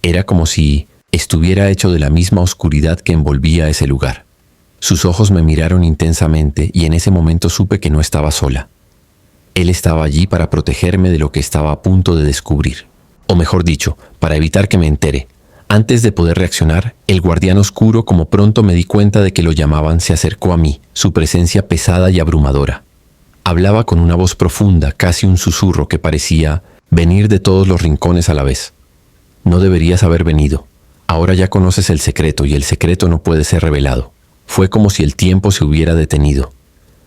Era como si estuviera hecho de la misma oscuridad que envolvía ese lugar. Sus ojos me miraron intensamente y en ese momento supe que no estaba sola. Él estaba allí para protegerme de lo que estaba a punto de descubrir. O mejor dicho, para evitar que me entere. Antes de poder reaccionar, el guardián oscuro, como pronto me di cuenta de que lo llamaban, se acercó a mí, su presencia pesada y abrumadora. Hablaba con una voz profunda, casi un susurro que parecía venir de todos los rincones a la vez. No deberías haber venido. Ahora ya conoces el secreto y el secreto no puede ser revelado. Fue como si el tiempo se hubiera detenido.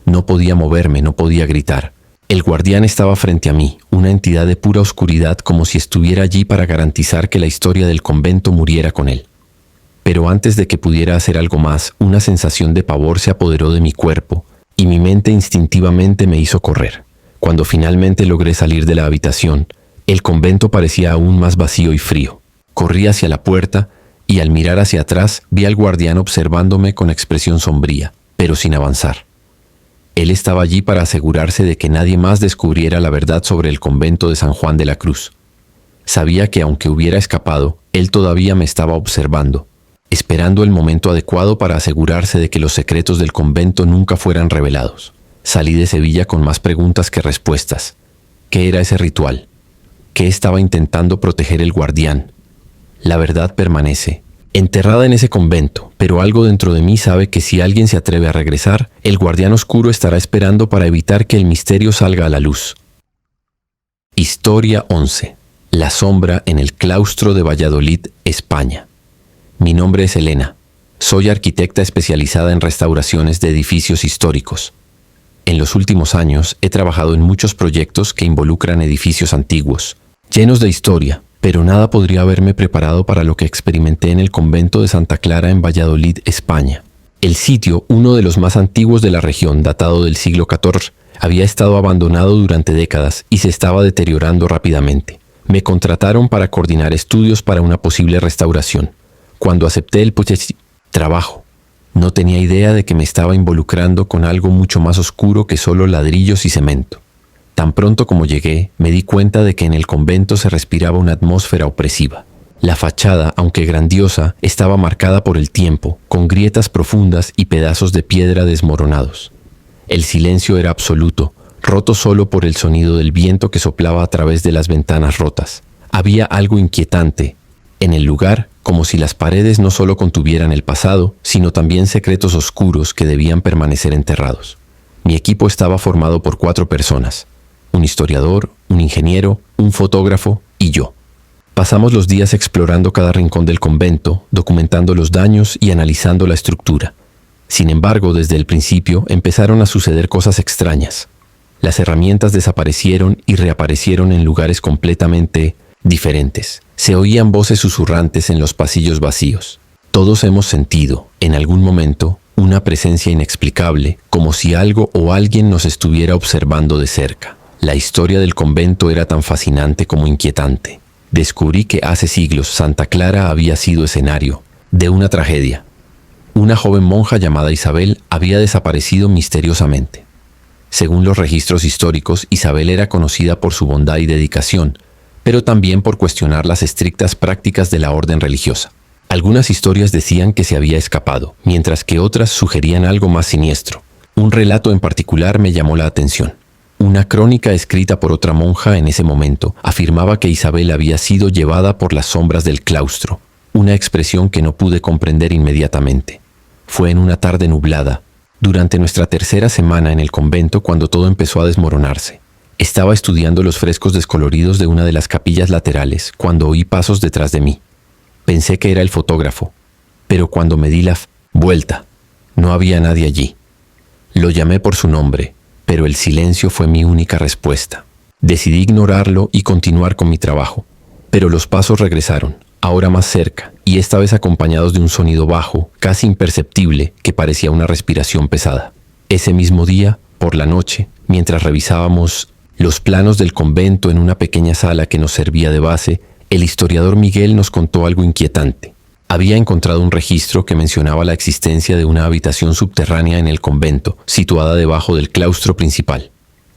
No podía moverme, no podía gritar. El guardián estaba frente a mí, una entidad de pura oscuridad, como si estuviera allí para garantizar que la historia del convento muriera con él. Pero antes de que pudiera hacer algo más, una sensación de pavor se apoderó de mi cuerpo, y mi mente instintivamente me hizo correr. Cuando finalmente logré salir de la habitación, el convento parecía aún más vacío y frío. Corrí hacia la puerta, y al mirar hacia atrás vi al guardián observándome con expresión sombría, pero sin avanzar. Él estaba allí para asegurarse de que nadie más descubriera la verdad sobre el convento de San Juan de la Cruz. Sabía que aunque hubiera escapado, él todavía me estaba observando, esperando el momento adecuado para asegurarse de que los secretos del convento nunca fueran revelados. Salí de Sevilla con más preguntas que respuestas. ¿Qué era ese ritual? ¿Qué estaba intentando proteger el guardián? La verdad permanece enterrada en ese convento, pero algo dentro de mí sabe que si alguien se atreve a regresar, el guardián oscuro estará esperando para evitar que el misterio salga a la luz. Historia 11. La sombra en el claustro de Valladolid, España. Mi nombre es Elena. Soy arquitecta especializada en restauraciones de edificios históricos. En los últimos años he trabajado en muchos proyectos que involucran edificios antiguos, llenos de historia, pero nada podría haberme preparado para lo que experimenté en el convento de Santa Clara en Valladolid, España. El sitio, uno de los más antiguos de la región, datado del siglo XIV, había estado abandonado durante décadas y se estaba deteriorando rápidamente. Me contrataron para coordinar estudios para una posible restauración. Cuando acepté el trabajo, no tenía idea de que me estaba involucrando con algo mucho más oscuro que solo ladrillos y cemento. Tan pronto como llegué, me di cuenta de que en el convento se respiraba una atmósfera opresiva. La fachada, aunque grandiosa, estaba marcada por el tiempo, con grietas profundas y pedazos de piedra desmoronados. El silencio era absoluto, roto solo por el sonido del viento que soplaba a través de las ventanas rotas. Había algo inquietante en el lugar, como si las paredes no solo contuvieran el pasado, sino también secretos oscuros que debían permanecer enterrados. Mi equipo estaba formado por 4 personas: un historiador, un ingeniero, un fotógrafo y yo. Pasamos los días explorando cada rincón del convento, documentando los daños y analizando la estructura. Sin embargo, desde el principio empezaron a suceder cosas extrañas. Las herramientas desaparecieron y reaparecieron en lugares completamente diferentes. Se oían voces susurrantes en los pasillos vacíos. Todos hemos sentido, en algún momento, una presencia inexplicable, como si algo o alguien nos estuviera observando de cerca. La historia del convento era tan fascinante como inquietante. Descubrí que hace siglos Santa Clara había sido escenario de una tragedia. Una joven monja llamada Isabel había desaparecido misteriosamente. Según los registros históricos, Isabel era conocida por su bondad y dedicación, pero también por cuestionar las estrictas prácticas de la orden religiosa. Algunas historias decían que se había escapado, mientras que otras sugerían algo más siniestro. Un relato en particular me llamó la atención. Una crónica escrita por otra monja en ese momento afirmaba que Isabel había sido llevada por las sombras del claustro, una expresión que no pude comprender inmediatamente. Fue en una tarde nublada, durante nuestra 3ª semana en el convento, cuando todo empezó a desmoronarse. Estaba estudiando los frescos descoloridos de una de las capillas laterales cuando oí pasos detrás de mí. Pensé que era el fotógrafo, pero cuando me di la vuelta, no había nadie allí. Lo llamé por su nombre, pero el silencio fue mi única respuesta. Decidí ignorarlo y continuar con mi trabajo. Pero los pasos regresaron, ahora más cerca, y esta vez acompañados de un sonido bajo, casi imperceptible, que parecía una respiración pesada. Ese mismo día, por la noche, mientras revisábamos los planos del convento en una pequeña sala que nos servía de base, el historiador Miguel nos contó algo inquietante. Había encontrado un registro que mencionaba la existencia de una habitación subterránea en el convento, situada debajo del claustro principal.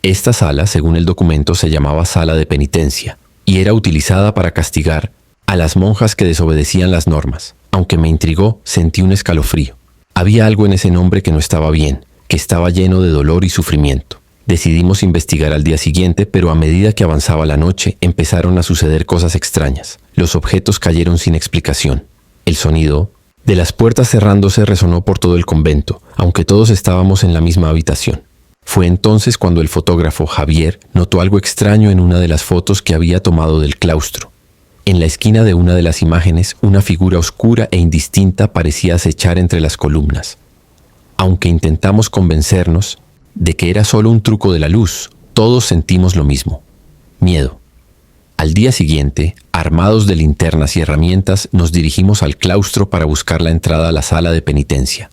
Esta sala, según el documento, se llamaba Sala de Penitencia, y era utilizada para castigar a las monjas que desobedecían las normas. Aunque me intrigó, sentí un escalofrío. Había algo en ese nombre que no estaba bien, que estaba lleno de dolor y sufrimiento. Decidimos investigar al día siguiente, pero a medida que avanzaba la noche, empezaron a suceder cosas extrañas. Los objetos cayeron sin explicación. El sonido de las puertas cerrándose resonó por todo el convento, aunque todos estábamos en la misma habitación. Fue entonces cuando el fotógrafo Javier notó algo extraño en una de las fotos que había tomado del claustro. En la esquina de una de las imágenes, una figura oscura e indistinta parecía acechar entre las columnas. Aunque intentamos convencernos de que era solo un truco de la luz, todos sentimos lo mismo: miedo. Al día siguiente, armados de linternas y herramientas, nos dirigimos al claustro para buscar la entrada a la sala de penitencia.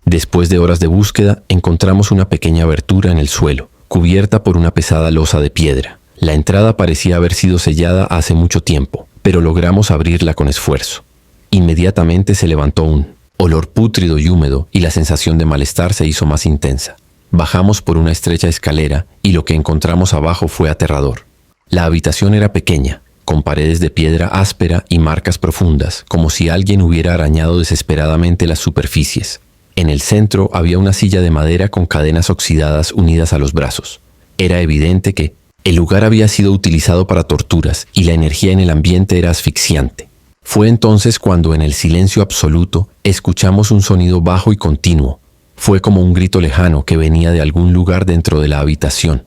Después de horas de búsqueda, encontramos una pequeña abertura en el suelo, cubierta por una pesada losa de piedra. La entrada parecía haber sido sellada hace mucho tiempo, pero logramos abrirla con esfuerzo. Inmediatamente se levantó un olor pútrido y húmedo, y la sensación de malestar se hizo más intensa. Bajamos por una estrecha escalera, y lo que encontramos abajo fue aterrador. La habitación era pequeña, con paredes de piedra áspera y marcas profundas, como si alguien hubiera arañado desesperadamente las superficies. En el centro había una silla de madera con cadenas oxidadas unidas a los brazos. Era evidente que el lugar había sido utilizado para torturas y la energía en el ambiente era asfixiante. Fue entonces cuando, en el silencio absoluto, escuchamos un sonido bajo y continuo. Fue como un grito lejano que venía de algún lugar dentro de la habitación.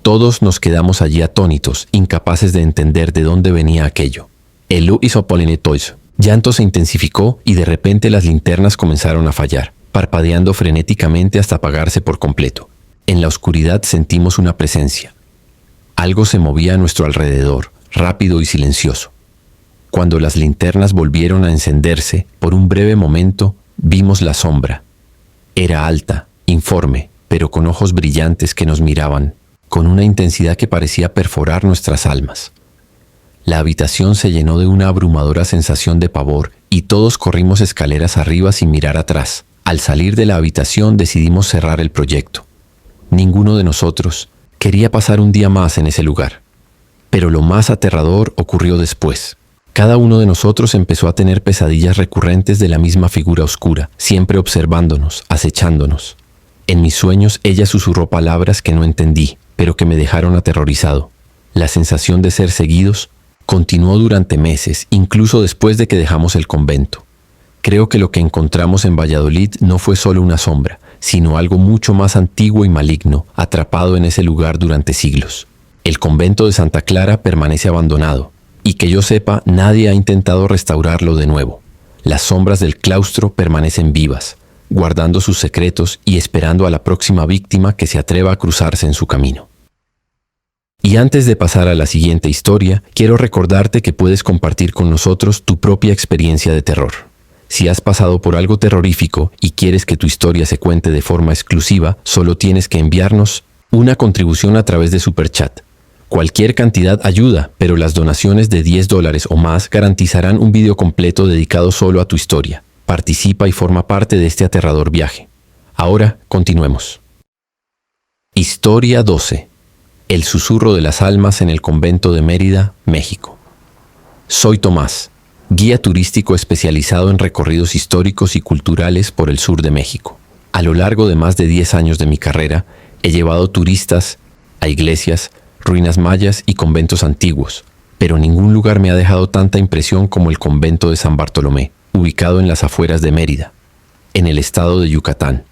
Todos nos quedamos allí atónitos, incapaces de entender de dónde venía aquello. El hizo polinetoiso. Llanto se intensificó y de repente las linternas comenzaron a fallar, parpadeando frenéticamente hasta apagarse por completo. En la oscuridad sentimos una presencia. Algo se movía a nuestro alrededor, rápido y silencioso. Cuando las linternas volvieron a encenderse, por un breve momento, vimos la sombra, Era alta, informe, pero con ojos brillantes que nos miraban, con una intensidad que parecía perforar nuestras almas. La habitación se llenó de una abrumadora sensación de pavor y todos corrimos escaleras arriba sin mirar atrás. Al salir de la habitación decidimos cerrar el proyecto. Ninguno de nosotros quería pasar un día más en ese lugar. Pero lo más aterrador ocurrió después. Cada uno de nosotros empezó a tener pesadillas recurrentes de la misma figura oscura, siempre observándonos, acechándonos. En mis sueños ella susurró palabras que no entendí, pero que me dejaron aterrorizado. La sensación de ser seguidos continuó durante meses, incluso después de que dejamos el convento. Creo que lo que encontramos en Valladolid no fue solo una sombra, sino algo mucho más antiguo y maligno, atrapado en ese lugar durante siglos. El convento de Santa Clara permanece abandonado, y que yo sepa, nadie ha intentado restaurarlo de nuevo. Las sombras del claustro permanecen vivas, guardando sus secretos y esperando a la próxima víctima que se atreva a cruzarse en su camino. Y antes de pasar a la siguiente historia, quiero recordarte que puedes compartir con nosotros tu propia experiencia de terror. Si has pasado por algo terrorífico y quieres que tu historia se cuente de forma exclusiva, solo tienes que enviarnos una contribución a través de Superchat. Cualquier cantidad ayuda, pero las donaciones de $10 o más garantizarán un video completo dedicado solo a tu historia. Participa y forma parte de este aterrador viaje. Ahora, continuemos. Historia 12. El susurro de las almas en el convento de Mérida, México. Soy Tomás, guía turístico especializado en recorridos históricos y culturales por el sur de México. A lo largo de más de 10 años de mi carrera, he llevado turistas a iglesias, ruinas mayas y conventos antiguos, pero ningún lugar me ha dejado tanta impresión como el convento de San Bartolomé, ubicado en las afueras de Mérida, en el estado de Yucatán.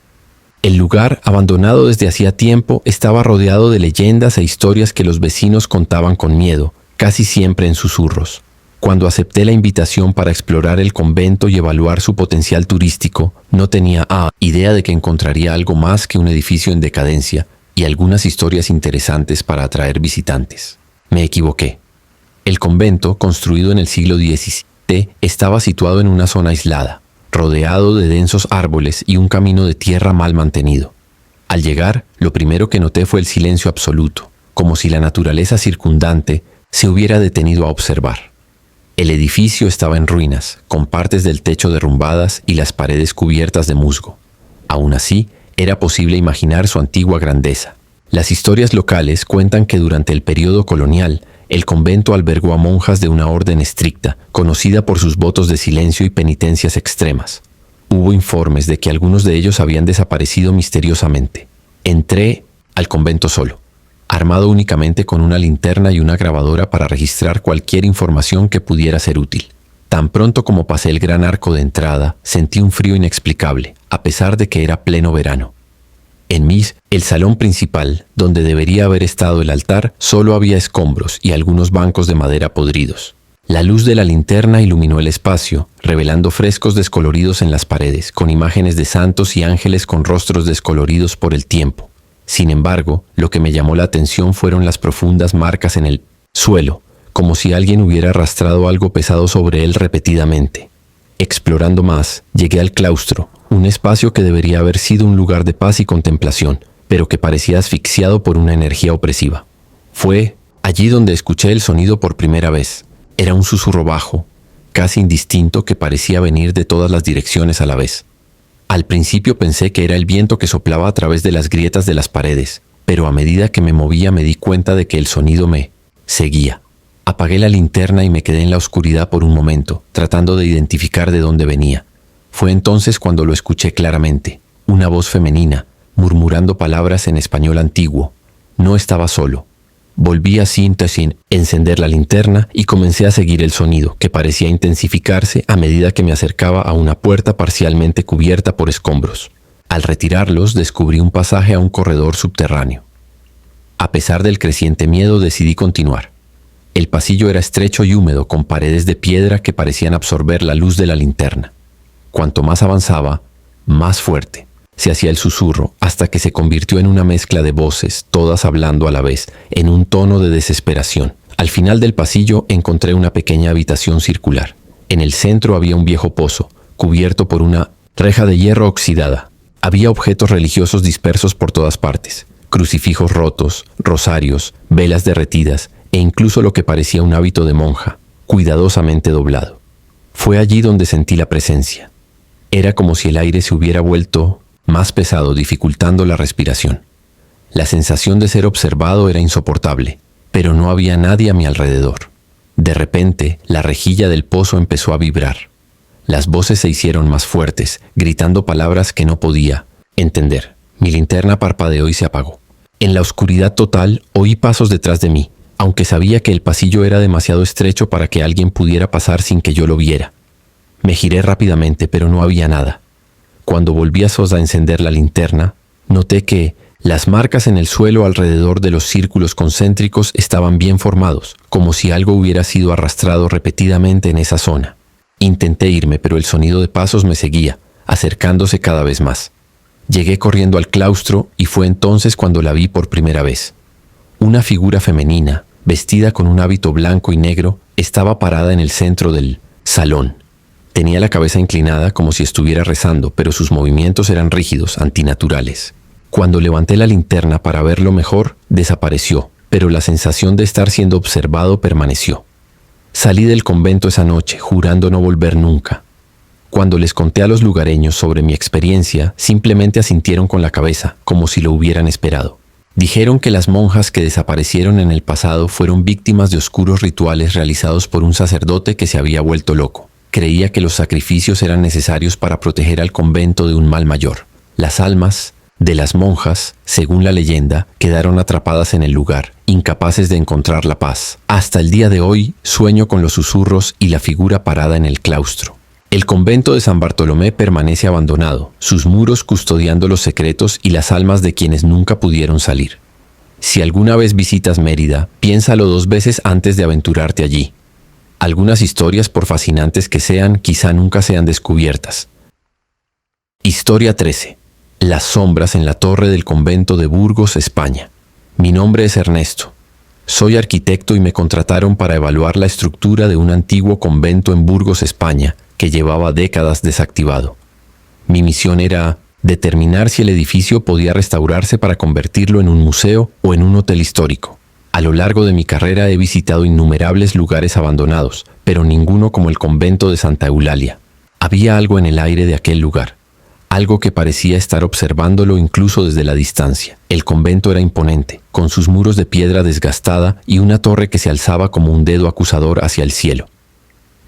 El lugar, abandonado desde hacía tiempo, estaba rodeado de leyendas e historias que los vecinos contaban con miedo, casi siempre en susurros. Cuando acepté la invitación para explorar el convento y evaluar su potencial turístico, no tenía idea de que encontraría algo más que un edificio en decadencia y algunas historias interesantes para atraer visitantes. Me equivoqué. El convento, construido en el siglo XVII, estaba situado en una zona aislada, rodeado de densos árboles y un camino de tierra mal mantenido. Al llegar, lo primero que noté fue el silencio absoluto, como si la naturaleza circundante se hubiera detenido a observar. El edificio estaba en ruinas, con partes del techo derrumbadas y las paredes cubiertas de musgo. Aún así, era posible imaginar su antigua grandeza. Las historias locales cuentan que durante el periodo colonial, el convento albergó a monjas de una orden estricta, conocida por sus votos de silencio y penitencias extremas. Hubo informes de que algunos de ellos habían desaparecido misteriosamente. Entré al convento solo, armado únicamente con una linterna y una grabadora para registrar cualquier información que pudiera ser útil. Tan pronto como pasé el gran arco de entrada, sentí un frío inexplicable, a pesar de que era pleno verano. En el salón principal, donde debería haber estado el altar, solo había escombros y algunos bancos de madera podridos. La luz de la linterna iluminó el espacio, revelando frescos descoloridos en las paredes, con imágenes de santos y ángeles con rostros descoloridos por el tiempo. Sin embargo, lo que me llamó la atención fueron las profundas marcas en el suelo, como si alguien hubiera arrastrado algo pesado sobre él repetidamente. Explorando más, llegué al claustro, un espacio que debería haber sido un lugar de paz y contemplación, pero que parecía asfixiado por una energía opresiva. Fue allí donde escuché el sonido por primera vez. Era un susurro bajo, casi indistinto, que parecía venir de todas las direcciones a la vez. Al principio pensé que era el viento que soplaba a través de las grietas de las paredes, pero a medida que me movía me di cuenta de que el sonido me seguía. Apagué la linterna y me quedé en la oscuridad por un momento, tratando de identificar de dónde venía. Fue entonces cuando lo escuché claramente, una voz femenina, murmurando palabras en español antiguo. No estaba solo. Volví así sin encender la linterna y comencé a seguir el sonido, que parecía intensificarse a medida que me acercaba a una puerta parcialmente cubierta por escombros. Al retirarlos, descubrí un pasaje a un corredor subterráneo. A pesar del creciente miedo, decidí continuar. El pasillo era estrecho y húmedo, con paredes de piedra que parecían absorber la luz de la linterna. Cuanto más avanzaba, más fuerte se hacía el susurro, hasta que se convirtió en una mezcla de voces, todas hablando a la vez, en un tono de desesperación. Al final del pasillo encontré una pequeña habitación circular. En el centro había un viejo pozo, cubierto por una reja de hierro oxidada. Había objetos religiosos dispersos por todas partes, crucifijos rotos, rosarios, velas derretidas e incluso lo que parecía un hábito de monja, cuidadosamente doblado. Fue allí donde sentí la presencia. Era como si el aire se hubiera vuelto más pesado, dificultando la respiración. La sensación de ser observado era insoportable, pero no había nadie a mi alrededor. De repente, la rejilla del pozo empezó a vibrar. Las voces se hicieron más fuertes, gritando palabras que no podía entender. Mi linterna parpadeó y se apagó. En la oscuridad total, oí pasos detrás de mí, aunque sabía que el pasillo era demasiado estrecho para que alguien pudiera pasar sin que yo lo viera. Me giré rápidamente, pero no había nada. Cuando volví a encender la linterna, noté que las marcas en el suelo alrededor de los círculos concéntricos estaban bien formados, como si algo hubiera sido arrastrado repetidamente en esa zona. Intenté irme, pero el sonido de pasos me seguía, acercándose cada vez más. Llegué corriendo al claustro y fue entonces cuando la vi por primera vez. Una figura femenina, vestida con un hábito blanco y negro, estaba parada en el centro del salón. Tenía la cabeza inclinada como si estuviera rezando, pero sus movimientos eran rígidos, antinaturales. Cuando levanté la linterna para verlo mejor, desapareció, pero la sensación de estar siendo observado permaneció. Salí del convento esa noche, jurando no volver nunca. Cuando les conté a los lugareños sobre mi experiencia, simplemente asintieron con la cabeza, como si lo hubieran esperado. Dijeron que las monjas que desaparecieron en el pasado fueron víctimas de oscuros rituales realizados por un sacerdote que se había vuelto loco. Creía que los sacrificios eran necesarios para proteger al convento de un mal mayor. Las almas de las monjas, según la leyenda, quedaron atrapadas en el lugar, incapaces de encontrar la paz. Hasta el día de hoy, sueño con los susurros y la figura parada en el claustro. El convento de San Bartolomé permanece abandonado, sus muros custodiando los secretos y las almas de quienes nunca pudieron salir. Si alguna vez visitas Mérida, piénsalo 2 veces antes de aventurarte allí. Algunas historias, por fascinantes que sean, quizá nunca sean descubiertas. Historia 13. Las sombras en la torre del convento de Burgos, España. Mi nombre es Ernesto. Soy arquitecto y me contrataron para evaluar la estructura de un antiguo convento en Burgos, España, que llevaba décadas desactivado. Mi misión era determinar si el edificio podía restaurarse para convertirlo en un museo o en un hotel histórico. A lo largo de mi carrera he visitado innumerables lugares abandonados, pero ninguno como el convento de Santa Eulalia. Había algo en el aire de aquel lugar, algo que parecía estar observándolo incluso desde la distancia. El convento era imponente, con sus muros de piedra desgastada y una torre que se alzaba como un dedo acusador hacia el cielo.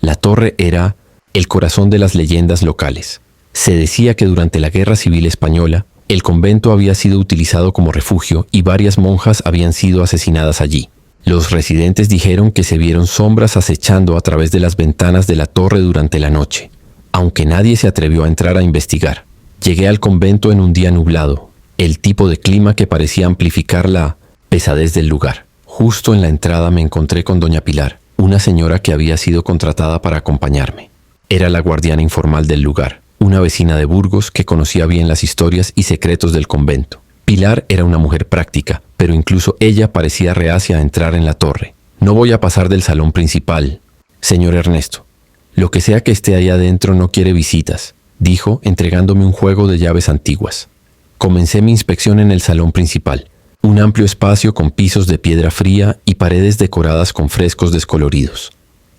La torre era el corazón de las leyendas locales. Se decía que durante la Guerra Civil Española, el convento había sido utilizado como refugio y varias monjas habían sido asesinadas allí. Los residentes dijeron que se vieron sombras acechando a través de las ventanas de la torre durante la noche, aunque nadie se atrevió a entrar a investigar. Llegué al convento en un día nublado, el tipo de clima que parecía amplificar la pesadez del lugar. Justo en la entrada me encontré con doña Pilar, una señora que había sido contratada para acompañarme. Era la guardiana informal del lugar, una vecina de Burgos que conocía bien las historias y secretos del convento. Pilar era una mujer práctica, pero incluso ella parecía reacia a entrar en la torre. No voy a pasar del salón principal, señor Ernesto. Lo que sea que esté ahí adentro no quiere visitas, dijo, entregándome un juego de llaves antiguas. Comencé mi inspección en el salón principal, un amplio espacio con pisos de piedra fría y paredes decoradas con frescos descoloridos.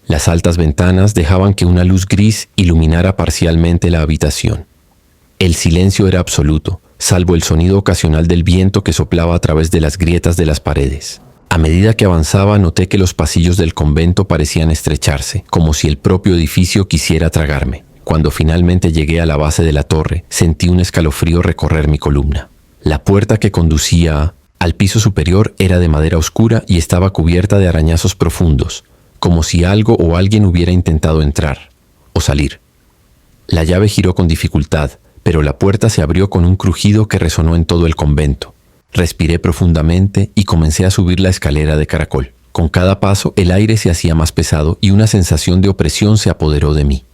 Las altas ventanas dejaban que una luz gris iluminara parcialmente la habitación. El silencio era absoluto, salvo el sonido ocasional del viento que soplaba a través de las grietas de las paredes. A medida que avanzaba, noté que los pasillos del convento parecían estrecharse, como si el propio edificio quisiera tragarme. Cuando finalmente llegué a la base de la torre, sentí un escalofrío recorrer mi columna. La puerta que conducía al piso superior era de madera oscura y estaba cubierta de arañazos profundos, como si algo o alguien hubiera intentado entrar o salir. La llave giró con dificultad, pero la puerta se abrió con un crujido que resonó en todo el convento. Respiré profundamente y comencé a subir la escalera de caracol. Con cada paso, el aire se hacía más pesado y una sensación de opresión se apoderó de mí.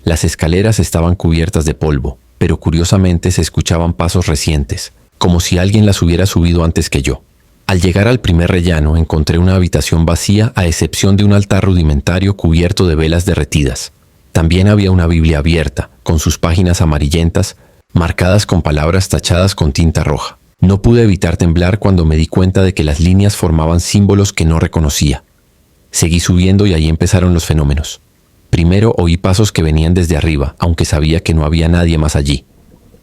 Las escaleras estaban cubiertas de polvo, pero curiosamente se escuchaban pasos recientes, como si alguien las hubiera subido antes que yo. Al llegar al primer rellano, encontré una habitación vacía a excepción de un altar rudimentario cubierto de velas derretidas. También había una Biblia abierta, con sus páginas amarillentas, marcadas con palabras tachadas con tinta roja. No pude evitar temblar cuando me di cuenta de que las líneas formaban símbolos que no reconocía. Seguí subiendo y ahí empezaron los fenómenos. Primero oí pasos que venían desde arriba, aunque sabía que no había nadie más allí.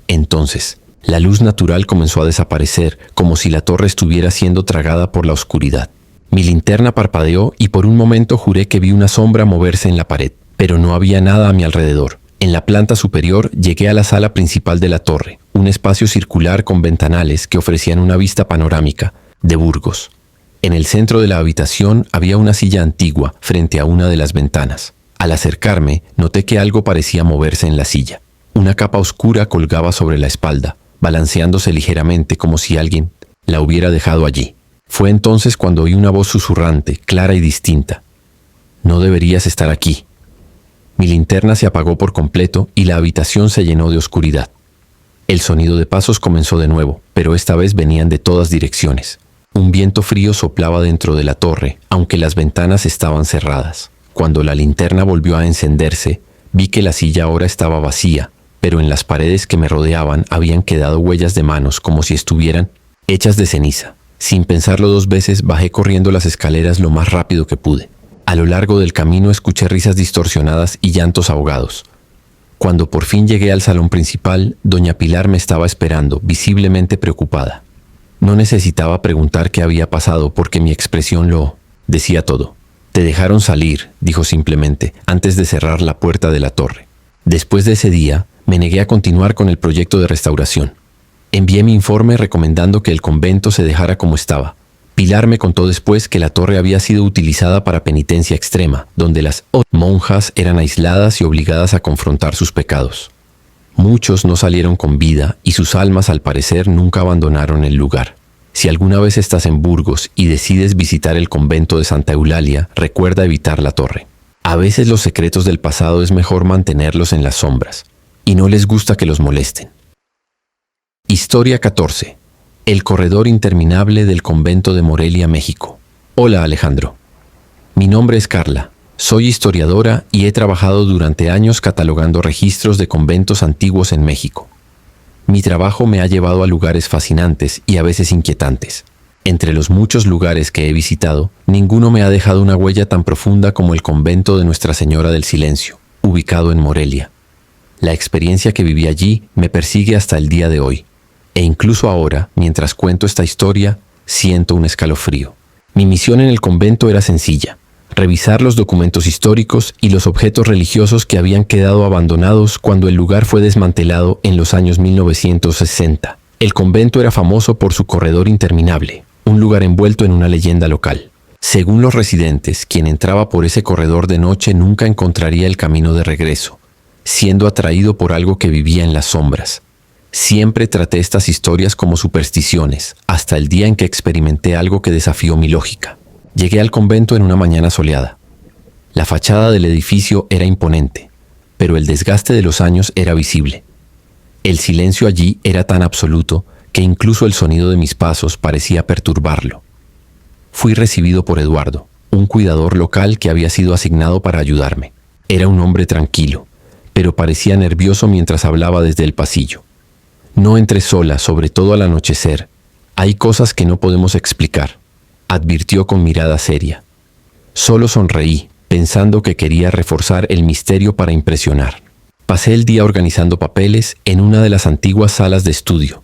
Entonces, la luz natural comenzó a desaparecer, como si la torre estuviera siendo tragada por la oscuridad. Mi linterna parpadeó y por un momento juré que vi una sombra moverse en la pared, pero no había nada a mi alrededor. En la planta superior llegué a la sala principal de la torre, un espacio circular con ventanales que ofrecían una vista panorámica de Burgos. En el centro de la habitación había una silla antigua frente a una de las ventanas. Al acercarme, noté que algo parecía moverse en la silla. Una capa oscura colgaba sobre la espalda, balanceándose ligeramente como si alguien la hubiera dejado allí. Fue entonces cuando oí una voz susurrante, clara y distinta. «No deberías estar aquí». Mi linterna se apagó por completo y la habitación se llenó de oscuridad. El sonido de pasos comenzó de nuevo, pero esta vez venían de todas direcciones. Un viento frío soplaba dentro de la torre, aunque las ventanas estaban cerradas. Cuando la linterna volvió a encenderse, vi que la silla ahora estaba vacía, pero en las paredes que me rodeaban habían quedado huellas de manos como si estuvieran hechas de ceniza. Sin pensarlo dos veces, bajé corriendo las escaleras lo más rápido que pude. A lo largo del camino escuché risas distorsionadas y llantos ahogados. Cuando por fin llegué al salón principal, doña Pilar me estaba esperando, visiblemente preocupada. No necesitaba preguntar qué había pasado porque mi expresión lo decía todo. «Te dejaron salir», dijo simplemente, antes de cerrar la puerta de la torre. Después de ese día, me negué a continuar con el proyecto de restauración. Envié mi informe recomendando que el convento se dejara como estaba. Pilar me contó después que la torre había sido utilizada para penitencia extrema, donde las monjas eran aisladas y obligadas a confrontar sus pecados. Muchos no salieron con vida y sus almas al parecer nunca abandonaron el lugar. Si alguna vez estás en Burgos y decides visitar el convento de Santa Eulalia, recuerda evitar la torre. A veces los secretos del pasado es mejor mantenerlos en las sombras, y no les gusta que los molesten. Historia 14. El corredor interminable del convento de Morelia, México. Hola Alejandro. Mi nombre es Carla. Soy historiadora y he trabajado durante años catalogando registros de conventos antiguos en México. Mi trabajo me ha llevado a lugares fascinantes y a veces inquietantes. Entre los muchos lugares que he visitado, ninguno me ha dejado una huella tan profunda como el convento de Nuestra Señora del Silencio, ubicado en Morelia. La experiencia que viví allí me persigue hasta el día de hoy. E incluso ahora, mientras cuento esta historia, siento un escalofrío. Mi misión en el convento era sencilla: revisar los documentos históricos y los objetos religiosos que habían quedado abandonados cuando el lugar fue desmantelado en los años 1960. El convento era famoso por su corredor interminable, un lugar envuelto en una leyenda local. Según los residentes, quien entraba por ese corredor de noche nunca encontraría el camino de regreso, siendo atraído por algo que vivía en las sombras. Siempre traté estas historias como supersticiones, hasta el día en que experimenté algo que desafió mi lógica. Llegué al convento en una mañana soleada. La fachada del edificio era imponente, pero el desgaste de los años era visible. El silencio allí era tan absoluto que incluso el sonido de mis pasos parecía perturbarlo. Fui recibido por Eduardo, un cuidador local que había sido asignado para ayudarme. Era un hombre tranquilo, pero parecía nervioso mientras hablaba desde el pasillo. «No entres sola, sobre todo al anochecer. Hay cosas que no podemos explicar», advirtió con mirada seria. Solo sonreí, pensando que quería reforzar el misterio para impresionar. Pasé el día organizando papeles en una de las antiguas salas de estudio.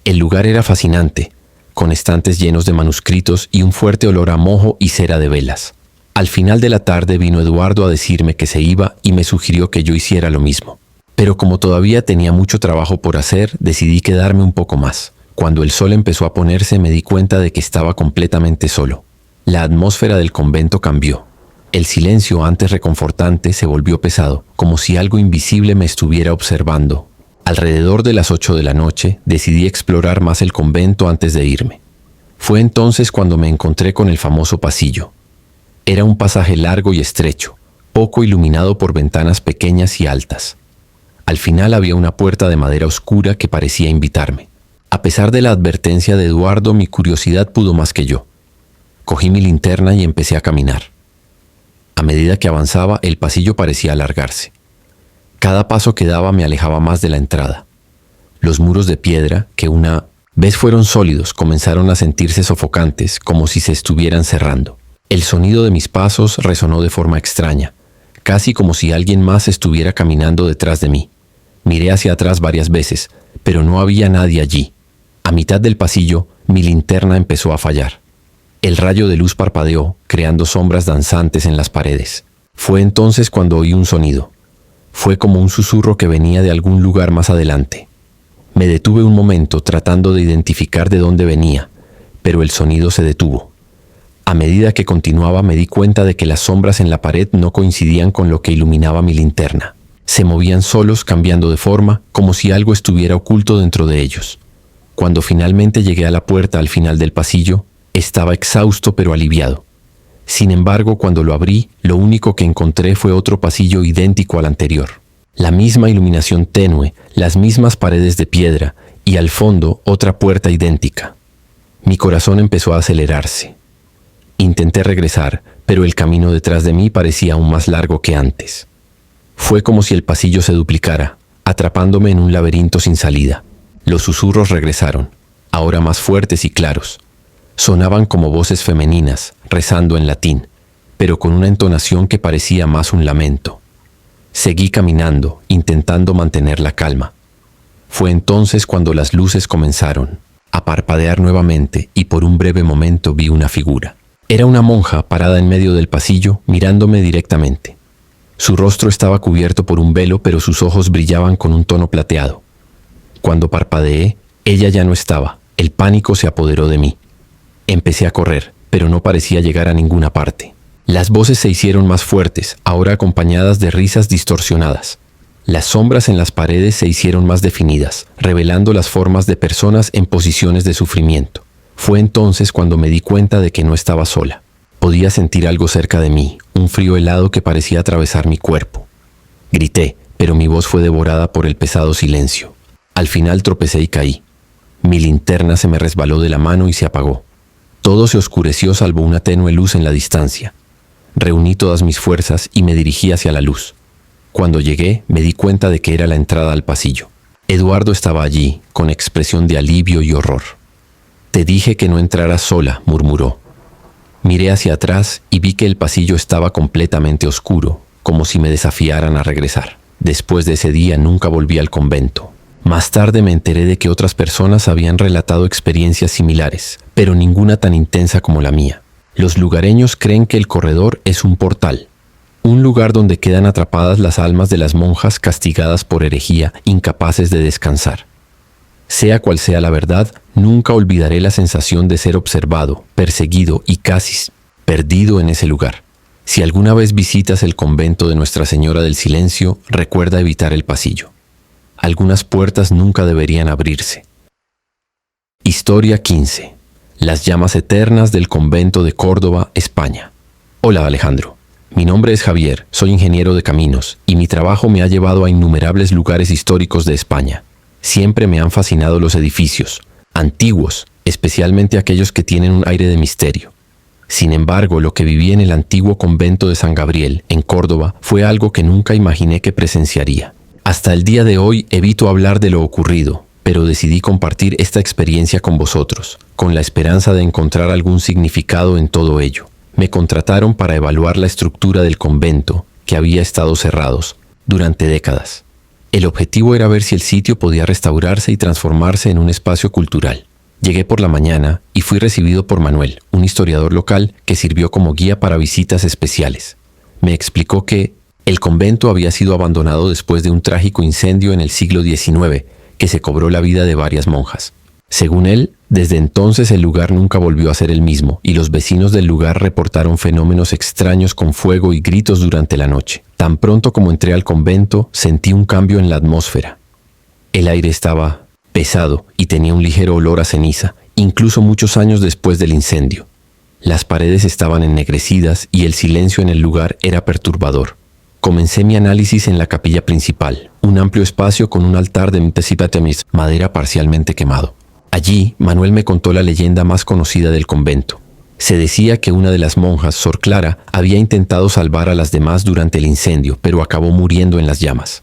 El lugar era fascinante, con estantes llenos de manuscritos y un fuerte olor a mojo y cera de velas. Al final de la tarde vino Eduardo a decirme que se iba y me sugirió que yo hiciera lo mismo. Pero como todavía tenía mucho trabajo por hacer, decidí quedarme un poco más. Cuando el sol empezó a ponerse, me di cuenta de que estaba completamente solo. La atmósfera del convento cambió. El silencio, antes reconfortante, se volvió pesado, como si algo invisible me estuviera observando. Alrededor de las 8 de la noche, decidí explorar más el convento antes de irme. Fue entonces cuando me encontré con el famoso pasillo. Era un pasaje largo y estrecho, poco iluminado por ventanas pequeñas y altas. Al final había una puerta de madera oscura que parecía invitarme. A pesar de la advertencia de Eduardo, mi curiosidad pudo más que yo. Cogí mi linterna y empecé a caminar. A medida que avanzaba, el pasillo parecía alargarse. Cada paso que daba me alejaba más de la entrada. Los muros de piedra, que una vez fueron sólidos, comenzaron a sentirse sofocantes, como si se estuvieran cerrando. El sonido de mis pasos resonó de forma extraña, casi como si alguien más estuviera caminando detrás de mí. Miré hacia atrás varias veces, pero no había nadie allí. A mitad del pasillo, mi linterna empezó a fallar. El rayo de luz parpadeó, creando sombras danzantes en las paredes. Fue entonces cuando oí un sonido. Fue como un susurro que venía de algún lugar más adelante. Me detuve un momento tratando de identificar de dónde venía, pero el sonido se detuvo. A medida que continuaba me di cuenta de que las sombras en la pared no coincidían con lo que iluminaba mi linterna. Se movían solos, cambiando de forma, como si algo estuviera oculto dentro de ellos. Cuando finalmente llegué a la puerta al final del pasillo, estaba exhausto pero aliviado. Sin embargo, cuando lo abrí, lo único que encontré fue otro pasillo idéntico al anterior. La misma iluminación tenue, las mismas paredes de piedra y al fondo otra puerta idéntica. Mi corazón empezó a acelerarse. Intenté regresar, pero el camino detrás de mí parecía aún más largo que antes. Fue como si el pasillo se duplicara, atrapándome en un laberinto sin salida. Los susurros regresaron, ahora más fuertes y claros. Sonaban como voces femeninas, rezando en latín, pero con una entonación que parecía más un lamento. Seguí caminando, intentando mantener la calma. Fue entonces cuando las luces comenzaron a parpadear nuevamente y por un breve momento vi una figura. Era una monja parada en medio del pasillo, mirándome directamente. Su rostro estaba cubierto por un velo, pero sus ojos brillaban con un tono plateado. Cuando parpadeé, ella ya no estaba. El pánico se apoderó de mí. Empecé a correr, pero no parecía llegar a ninguna parte. Las voces se hicieron más fuertes, ahora acompañadas de risas distorsionadas. Las sombras en las paredes se hicieron más definidas, revelando las formas de personas en posiciones de sufrimiento. Fue entonces cuando me di cuenta de que no estaba sola. Podía sentir algo cerca de mí, un frío helado que parecía atravesar mi cuerpo. Grité, pero mi voz fue devorada por el pesado silencio. Al final tropecé y caí. Mi linterna se me resbaló de la mano y se apagó. Todo se oscureció salvo una tenue luz en la distancia. Reuní todas mis fuerzas y me dirigí hacia la luz. Cuando llegué, me di cuenta de que era la entrada al pasillo. Eduardo estaba allí, con expresión de alivio y horror. «Te dije que no entraras sola», murmuró. Miré hacia atrás y vi que el pasillo estaba completamente oscuro, como si me desafiaran a regresar. Después de ese día nunca volví al convento. Más tarde me enteré de que otras personas habían relatado experiencias similares, pero ninguna tan intensa como la mía. Los lugareños creen que el corredor es un portal, un lugar donde quedan atrapadas las almas de las monjas castigadas por herejía, incapaces de descansar. Sea cual sea la verdad, nunca olvidaré la sensación de ser observado, perseguido y casi perdido en ese lugar. Si alguna vez visitas el convento de Nuestra Señora del Silencio, recuerda evitar el pasillo. Algunas puertas nunca deberían abrirse. Historia 15. Las llamas eternas del convento de Córdoba, España. Hola Alejandro. Mi nombre es Javier, soy ingeniero de caminos y mi trabajo me ha llevado a innumerables lugares históricos de España. Siempre me han fascinado los edificios, antiguos, especialmente aquellos que tienen un aire de misterio. Sin embargo, lo que viví en el antiguo convento de San Gabriel, en Córdoba, fue algo que nunca imaginé que presenciaría. Hasta el día de hoy evito hablar de lo ocurrido, pero decidí compartir esta experiencia con vosotros, con la esperanza de encontrar algún significado en todo ello. Me contrataron para evaluar la estructura del convento, que había estado cerrados durante décadas. El objetivo era ver si el sitio podía restaurarse y transformarse en un espacio cultural. Llegué por la mañana y fui recibido por Manuel, un historiador local que sirvió como guía para visitas especiales. Me explicó que el convento había sido abandonado después de un trágico incendio en el siglo XIX, que se cobró la vida de varias monjas. Según él, desde entonces el lugar nunca volvió a ser el mismo, y los vecinos del lugar reportaron fenómenos extraños con fuego y gritos durante la noche. Tan pronto como entré al convento, sentí un cambio en la atmósfera. El aire estaba pesado y tenía un ligero olor a ceniza, incluso muchos años después del incendio. Las paredes estaban ennegrecidas y el silencio en el lugar era perturbador. Comencé mi análisis en la capilla principal, un amplio espacio con un altar de madera parcialmente quemado. Allí, Manuel me contó la leyenda más conocida del convento. Se decía que una de las monjas, Sor Clara, había intentado salvar a las demás durante el incendio, pero acabó muriendo en las llamas.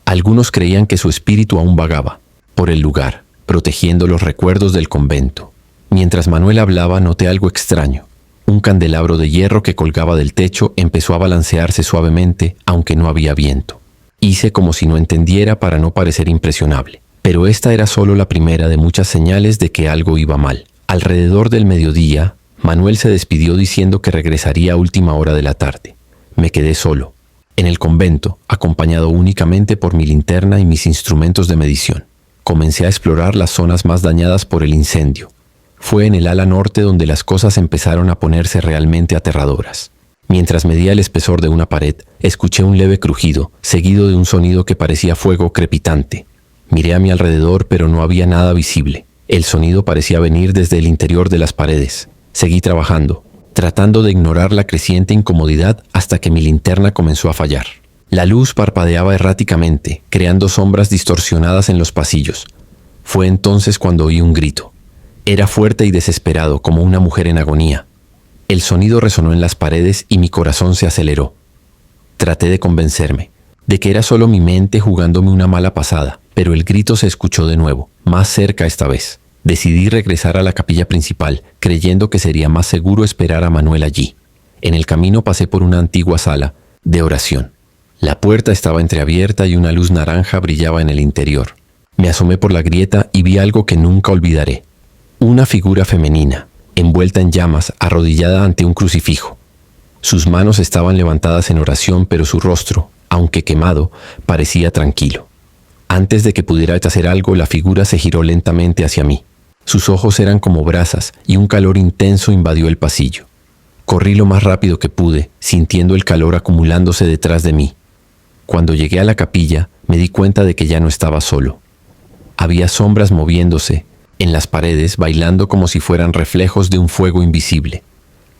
Algunos creían que su espíritu aún vagaba, por el lugar, protegiendo los recuerdos del convento. Mientras Manuel hablaba, noté algo extraño. Un candelabro de hierro que colgaba del techo empezó a balancearse suavemente, aunque no había viento. Hice como si no entendiera para no parecer impresionable. Pero esta era solo la primera de muchas señales de que algo iba mal. Alrededor del mediodía, Manuel se despidió diciendo que regresaría a última hora de la tarde. Me quedé solo, en el convento, acompañado únicamente por mi linterna y mis instrumentos de medición. Comencé a explorar las zonas más dañadas por el incendio. Fue en el ala norte donde las cosas empezaron a ponerse realmente aterradoras. Mientras medía el espesor de una pared, escuché un leve crujido, seguido de un sonido que parecía fuego crepitante. Miré a mi alrededor, pero no había nada visible. El sonido parecía venir desde el interior de las paredes. Seguí trabajando, tratando de ignorar la creciente incomodidad hasta que mi linterna comenzó a fallar. La luz parpadeaba erráticamente, creando sombras distorsionadas en los pasillos. Fue entonces cuando oí un grito. Era fuerte y desesperado, como una mujer en agonía. El sonido resonó en las paredes y mi corazón se aceleró. Traté de convencerme de que era solo mi mente jugándome una mala pasada, pero el grito se escuchó de nuevo, más cerca esta vez. Decidí regresar a la capilla principal, creyendo que sería más seguro esperar a Manuel allí. En el camino pasé por una antigua sala de oración. La puerta estaba entreabierta y una luz naranja brillaba en el interior. Me asomé por la grieta y vi algo que nunca olvidaré. Una figura femenina, envuelta en llamas, arrodillada ante un crucifijo. Sus manos estaban levantadas en oración, pero su rostro, aunque quemado, parecía tranquilo. Antes de que pudiera hacer algo, la figura se giró lentamente hacia mí. Sus ojos eran como brasas y un calor intenso invadió el pasillo. Corrí lo más rápido que pude, sintiendo el calor acumulándose detrás de mí. Cuando llegué a la capilla, me di cuenta de que ya no estaba solo. Había sombras moviéndose en las paredes, bailando como si fueran reflejos de un fuego invisible.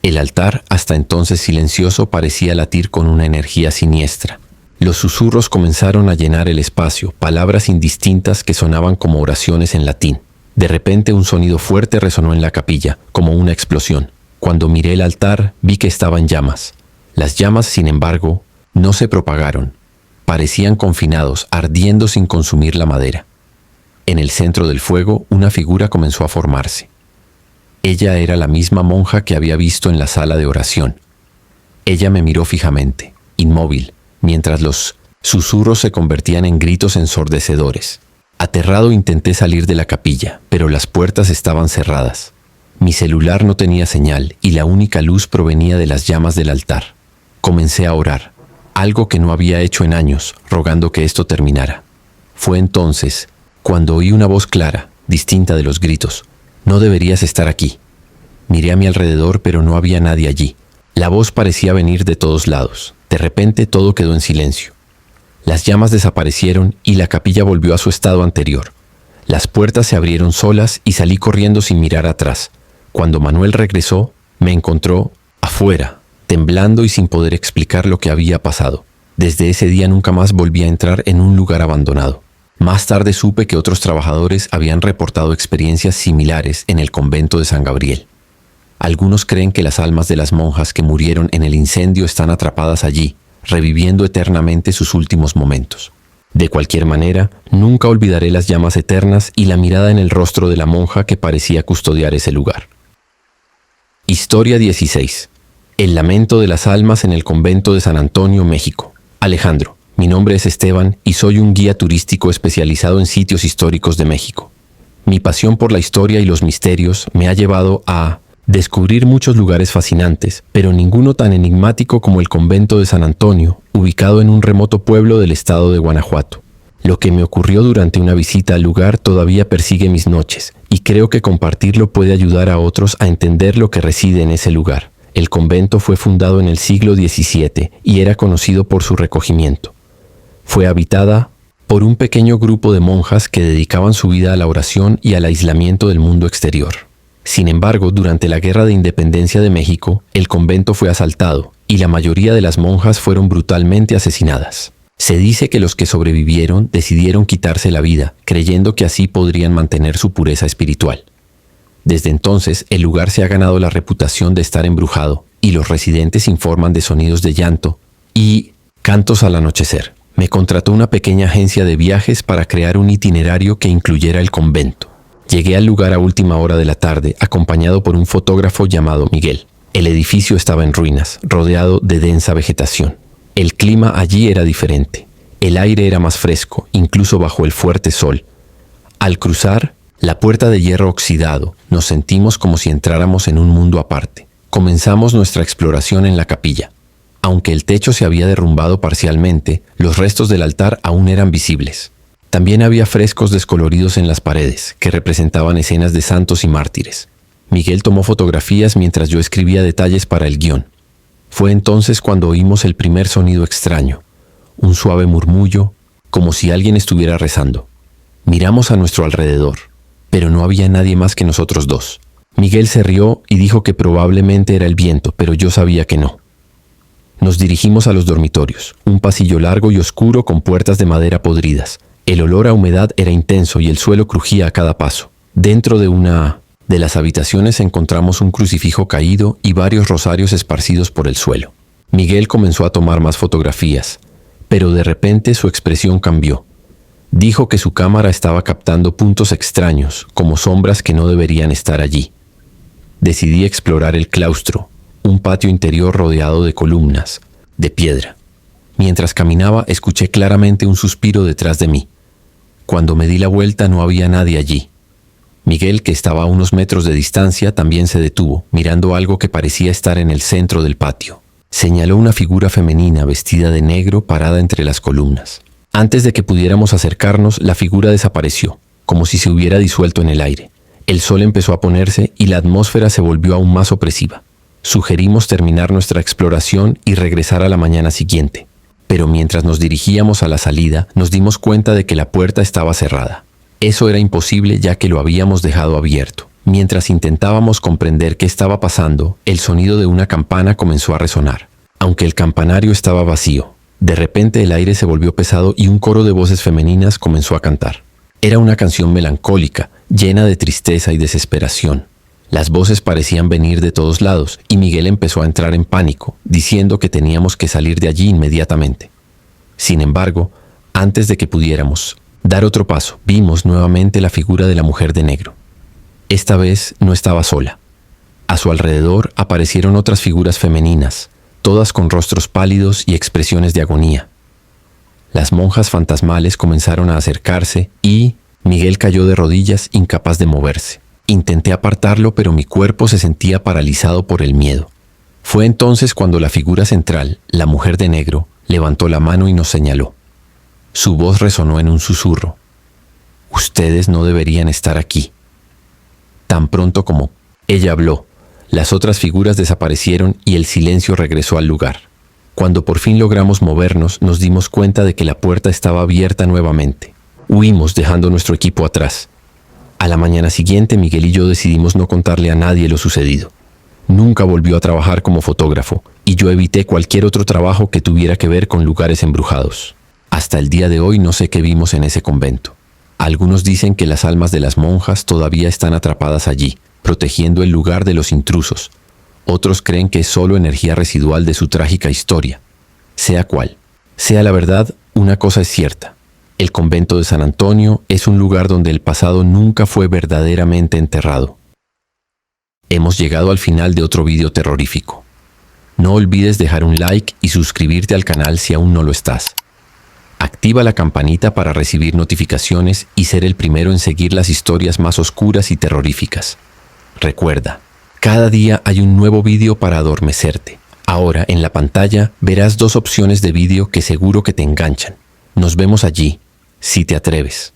El altar, hasta entonces silencioso, parecía latir con una energía siniestra. Los susurros comenzaron a llenar el espacio, palabras indistintas que sonaban como oraciones en latín. De repente un sonido fuerte resonó en la capilla, como una explosión. Cuando miré el altar, vi que estaba en llamas. Las llamas, sin embargo, no se propagaron. Parecían confinados, ardiendo sin consumir la madera. En el centro del fuego, una figura comenzó a formarse. Ella era la misma monja que había visto en la sala de oración. Ella me miró fijamente, inmóvil, mientras los susurros se convertían en gritos ensordecedores. Aterrado intenté salir de la capilla, pero las puertas estaban cerradas. Mi celular no tenía señal y la única luz provenía de las llamas del altar. Comencé a orar, algo que no había hecho en años, rogando que esto terminara. Fue entonces cuando oí una voz clara, distinta de los gritos. «No deberías estar aquí». Miré a mi alrededor, pero no había nadie allí. La voz parecía venir de todos lados. De repente todo quedó en silencio. Las llamas desaparecieron y la capilla volvió a su estado anterior. Las puertas se abrieron solas y salí corriendo sin mirar atrás. Cuando Manuel regresó, me encontró afuera, temblando y sin poder explicar lo que había pasado. Desde ese día nunca más volví a entrar en un lugar abandonado. Más tarde supe que otros trabajadores habían reportado experiencias similares en el convento de San Gabriel. Algunos creen que las almas de las monjas que murieron en el incendio están atrapadas allí, reviviendo eternamente sus últimos momentos. De cualquier manera, nunca olvidaré las llamas eternas y la mirada en el rostro de la monja que parecía custodiar ese lugar. Historia 16. El lamento de las almas en el convento de San Antonio, México. Alejandro. Mi nombre es Esteban y soy un guía turístico especializado en sitios históricos de México. Mi pasión por la historia y los misterios me ha llevado a descubrir muchos lugares fascinantes, pero ninguno tan enigmático como el convento de San Antonio, ubicado en un remoto pueblo del estado de Guanajuato. Lo que me ocurrió durante una visita al lugar todavía persigue mis noches, y creo que compartirlo puede ayudar a otros a entender lo que reside en ese lugar. El convento fue fundado en el siglo XVII y era conocido por su recogimiento. Fue habitada por un pequeño grupo de monjas que dedicaban su vida a la oración y al aislamiento del mundo exterior. Sin embargo, durante la Guerra de Independencia de México, el convento fue asaltado y la mayoría de las monjas fueron brutalmente asesinadas. Se dice que los que sobrevivieron decidieron quitarse la vida, creyendo que así podrían mantener su pureza espiritual. Desde entonces, el lugar se ha ganado la reputación de estar embrujado y los residentes informan de sonidos de llanto y cantos al anochecer. Me contrató una pequeña agencia de viajes para crear un itinerario que incluyera el convento. Llegué al lugar a última hora de la tarde, acompañado por un fotógrafo llamado Miguel. El edificio estaba en ruinas, rodeado de densa vegetación. El clima allí era diferente. El aire era más fresco, incluso bajo el fuerte sol. Al cruzar la puerta de hierro oxidado, nos sentimos como si entráramos en un mundo aparte. Comenzamos nuestra exploración en la capilla. Aunque el techo se había derrumbado parcialmente, los restos del altar aún eran visibles. También había frescos descoloridos en las paredes, que representaban escenas de santos y mártires. Miguel tomó fotografías mientras yo escribía detalles para el guión. Fue entonces cuando oímos el primer sonido extraño, un suave murmullo, como si alguien estuviera rezando. Miramos a nuestro alrededor, pero no había nadie más que nosotros dos. Miguel se rió y dijo que probablemente era el viento, pero yo sabía que no. Nos dirigimos a los dormitorios, un pasillo largo y oscuro con puertas de madera podridas. El olor a humedad era intenso y el suelo crujía a cada paso. Dentro de una de las habitaciones encontramos un crucifijo caído y varios rosarios esparcidos por el suelo. Miguel comenzó a tomar más fotografías, pero de repente su expresión cambió. Dijo que su cámara estaba captando puntos extraños, como sombras que no deberían estar allí. Decidí explorar el claustro, un patio interior rodeado de columnas, de piedra. Mientras caminaba, escuché claramente un suspiro detrás de mí. Cuando me di la vuelta no había nadie allí. Miguel, que estaba a unos metros de distancia, también se detuvo, mirando algo que parecía estar en el centro del patio. Señaló una figura femenina vestida de negro parada entre las columnas. Antes de que pudiéramos acercarnos, la figura desapareció, como si se hubiera disuelto en el aire. El sol empezó a ponerse y la atmósfera se volvió aún más opresiva. Sugerimos terminar nuestra exploración y regresar a la mañana siguiente. Pero mientras nos dirigíamos a la salida, nos dimos cuenta de que la puerta estaba cerrada. Eso era imposible ya que lo habíamos dejado abierto. Mientras intentábamos comprender qué estaba pasando, el sonido de una campana comenzó a resonar. Aunque el campanario estaba vacío, de repente el aire se volvió pesado y un coro de voces femeninas comenzó a cantar. Era una canción melancólica, llena de tristeza y desesperación. Las voces parecían venir de todos lados y Miguel empezó a entrar en pánico, diciendo que teníamos que salir de allí inmediatamente. Sin embargo, antes de que pudiéramos dar otro paso, vimos nuevamente la figura de la mujer de negro. Esta vez no estaba sola. A su alrededor aparecieron otras figuras femeninas, todas con rostros pálidos y expresiones de agonía. Las monjas fantasmales comenzaron a acercarse y Miguel cayó de rodillas, incapaz de moverse. Intenté apartarlo, pero mi cuerpo se sentía paralizado por el miedo. Fue entonces cuando la figura central, la mujer de negro, levantó la mano y nos señaló. Su voz resonó en un susurro. «Ustedes no deberían estar aquí». Tan pronto como ella habló, las otras figuras desaparecieron y el silencio regresó al lugar. Cuando por fin logramos movernos, nos dimos cuenta de que la puerta estaba abierta nuevamente. Huimos dejando nuestro equipo atrás. A la mañana siguiente, Miguel y yo decidimos no contarle a nadie lo sucedido. Nunca volvió a trabajar como fotógrafo y yo evité cualquier otro trabajo que tuviera que ver con lugares embrujados. Hasta el día de hoy no sé qué vimos en ese convento. Algunos dicen que las almas de las monjas todavía están atrapadas allí, protegiendo el lugar de los intrusos. Otros creen que es solo energía residual de su trágica historia. Sea cual sea la verdad, una cosa es cierta. El convento de San Antonio es un lugar donde el pasado nunca fue verdaderamente enterrado. Hemos llegado al final de otro video terrorífico. No olvides dejar un like y suscribirte al canal si aún no lo estás. Activa la campanita para recibir notificaciones y ser el primero en seguir las historias más oscuras y terroríficas. Recuerda, cada día hay un nuevo video para adormecerte. Ahora en la pantalla verás 2 opciones de video que seguro que te enganchan. Nos vemos allí, si te atreves.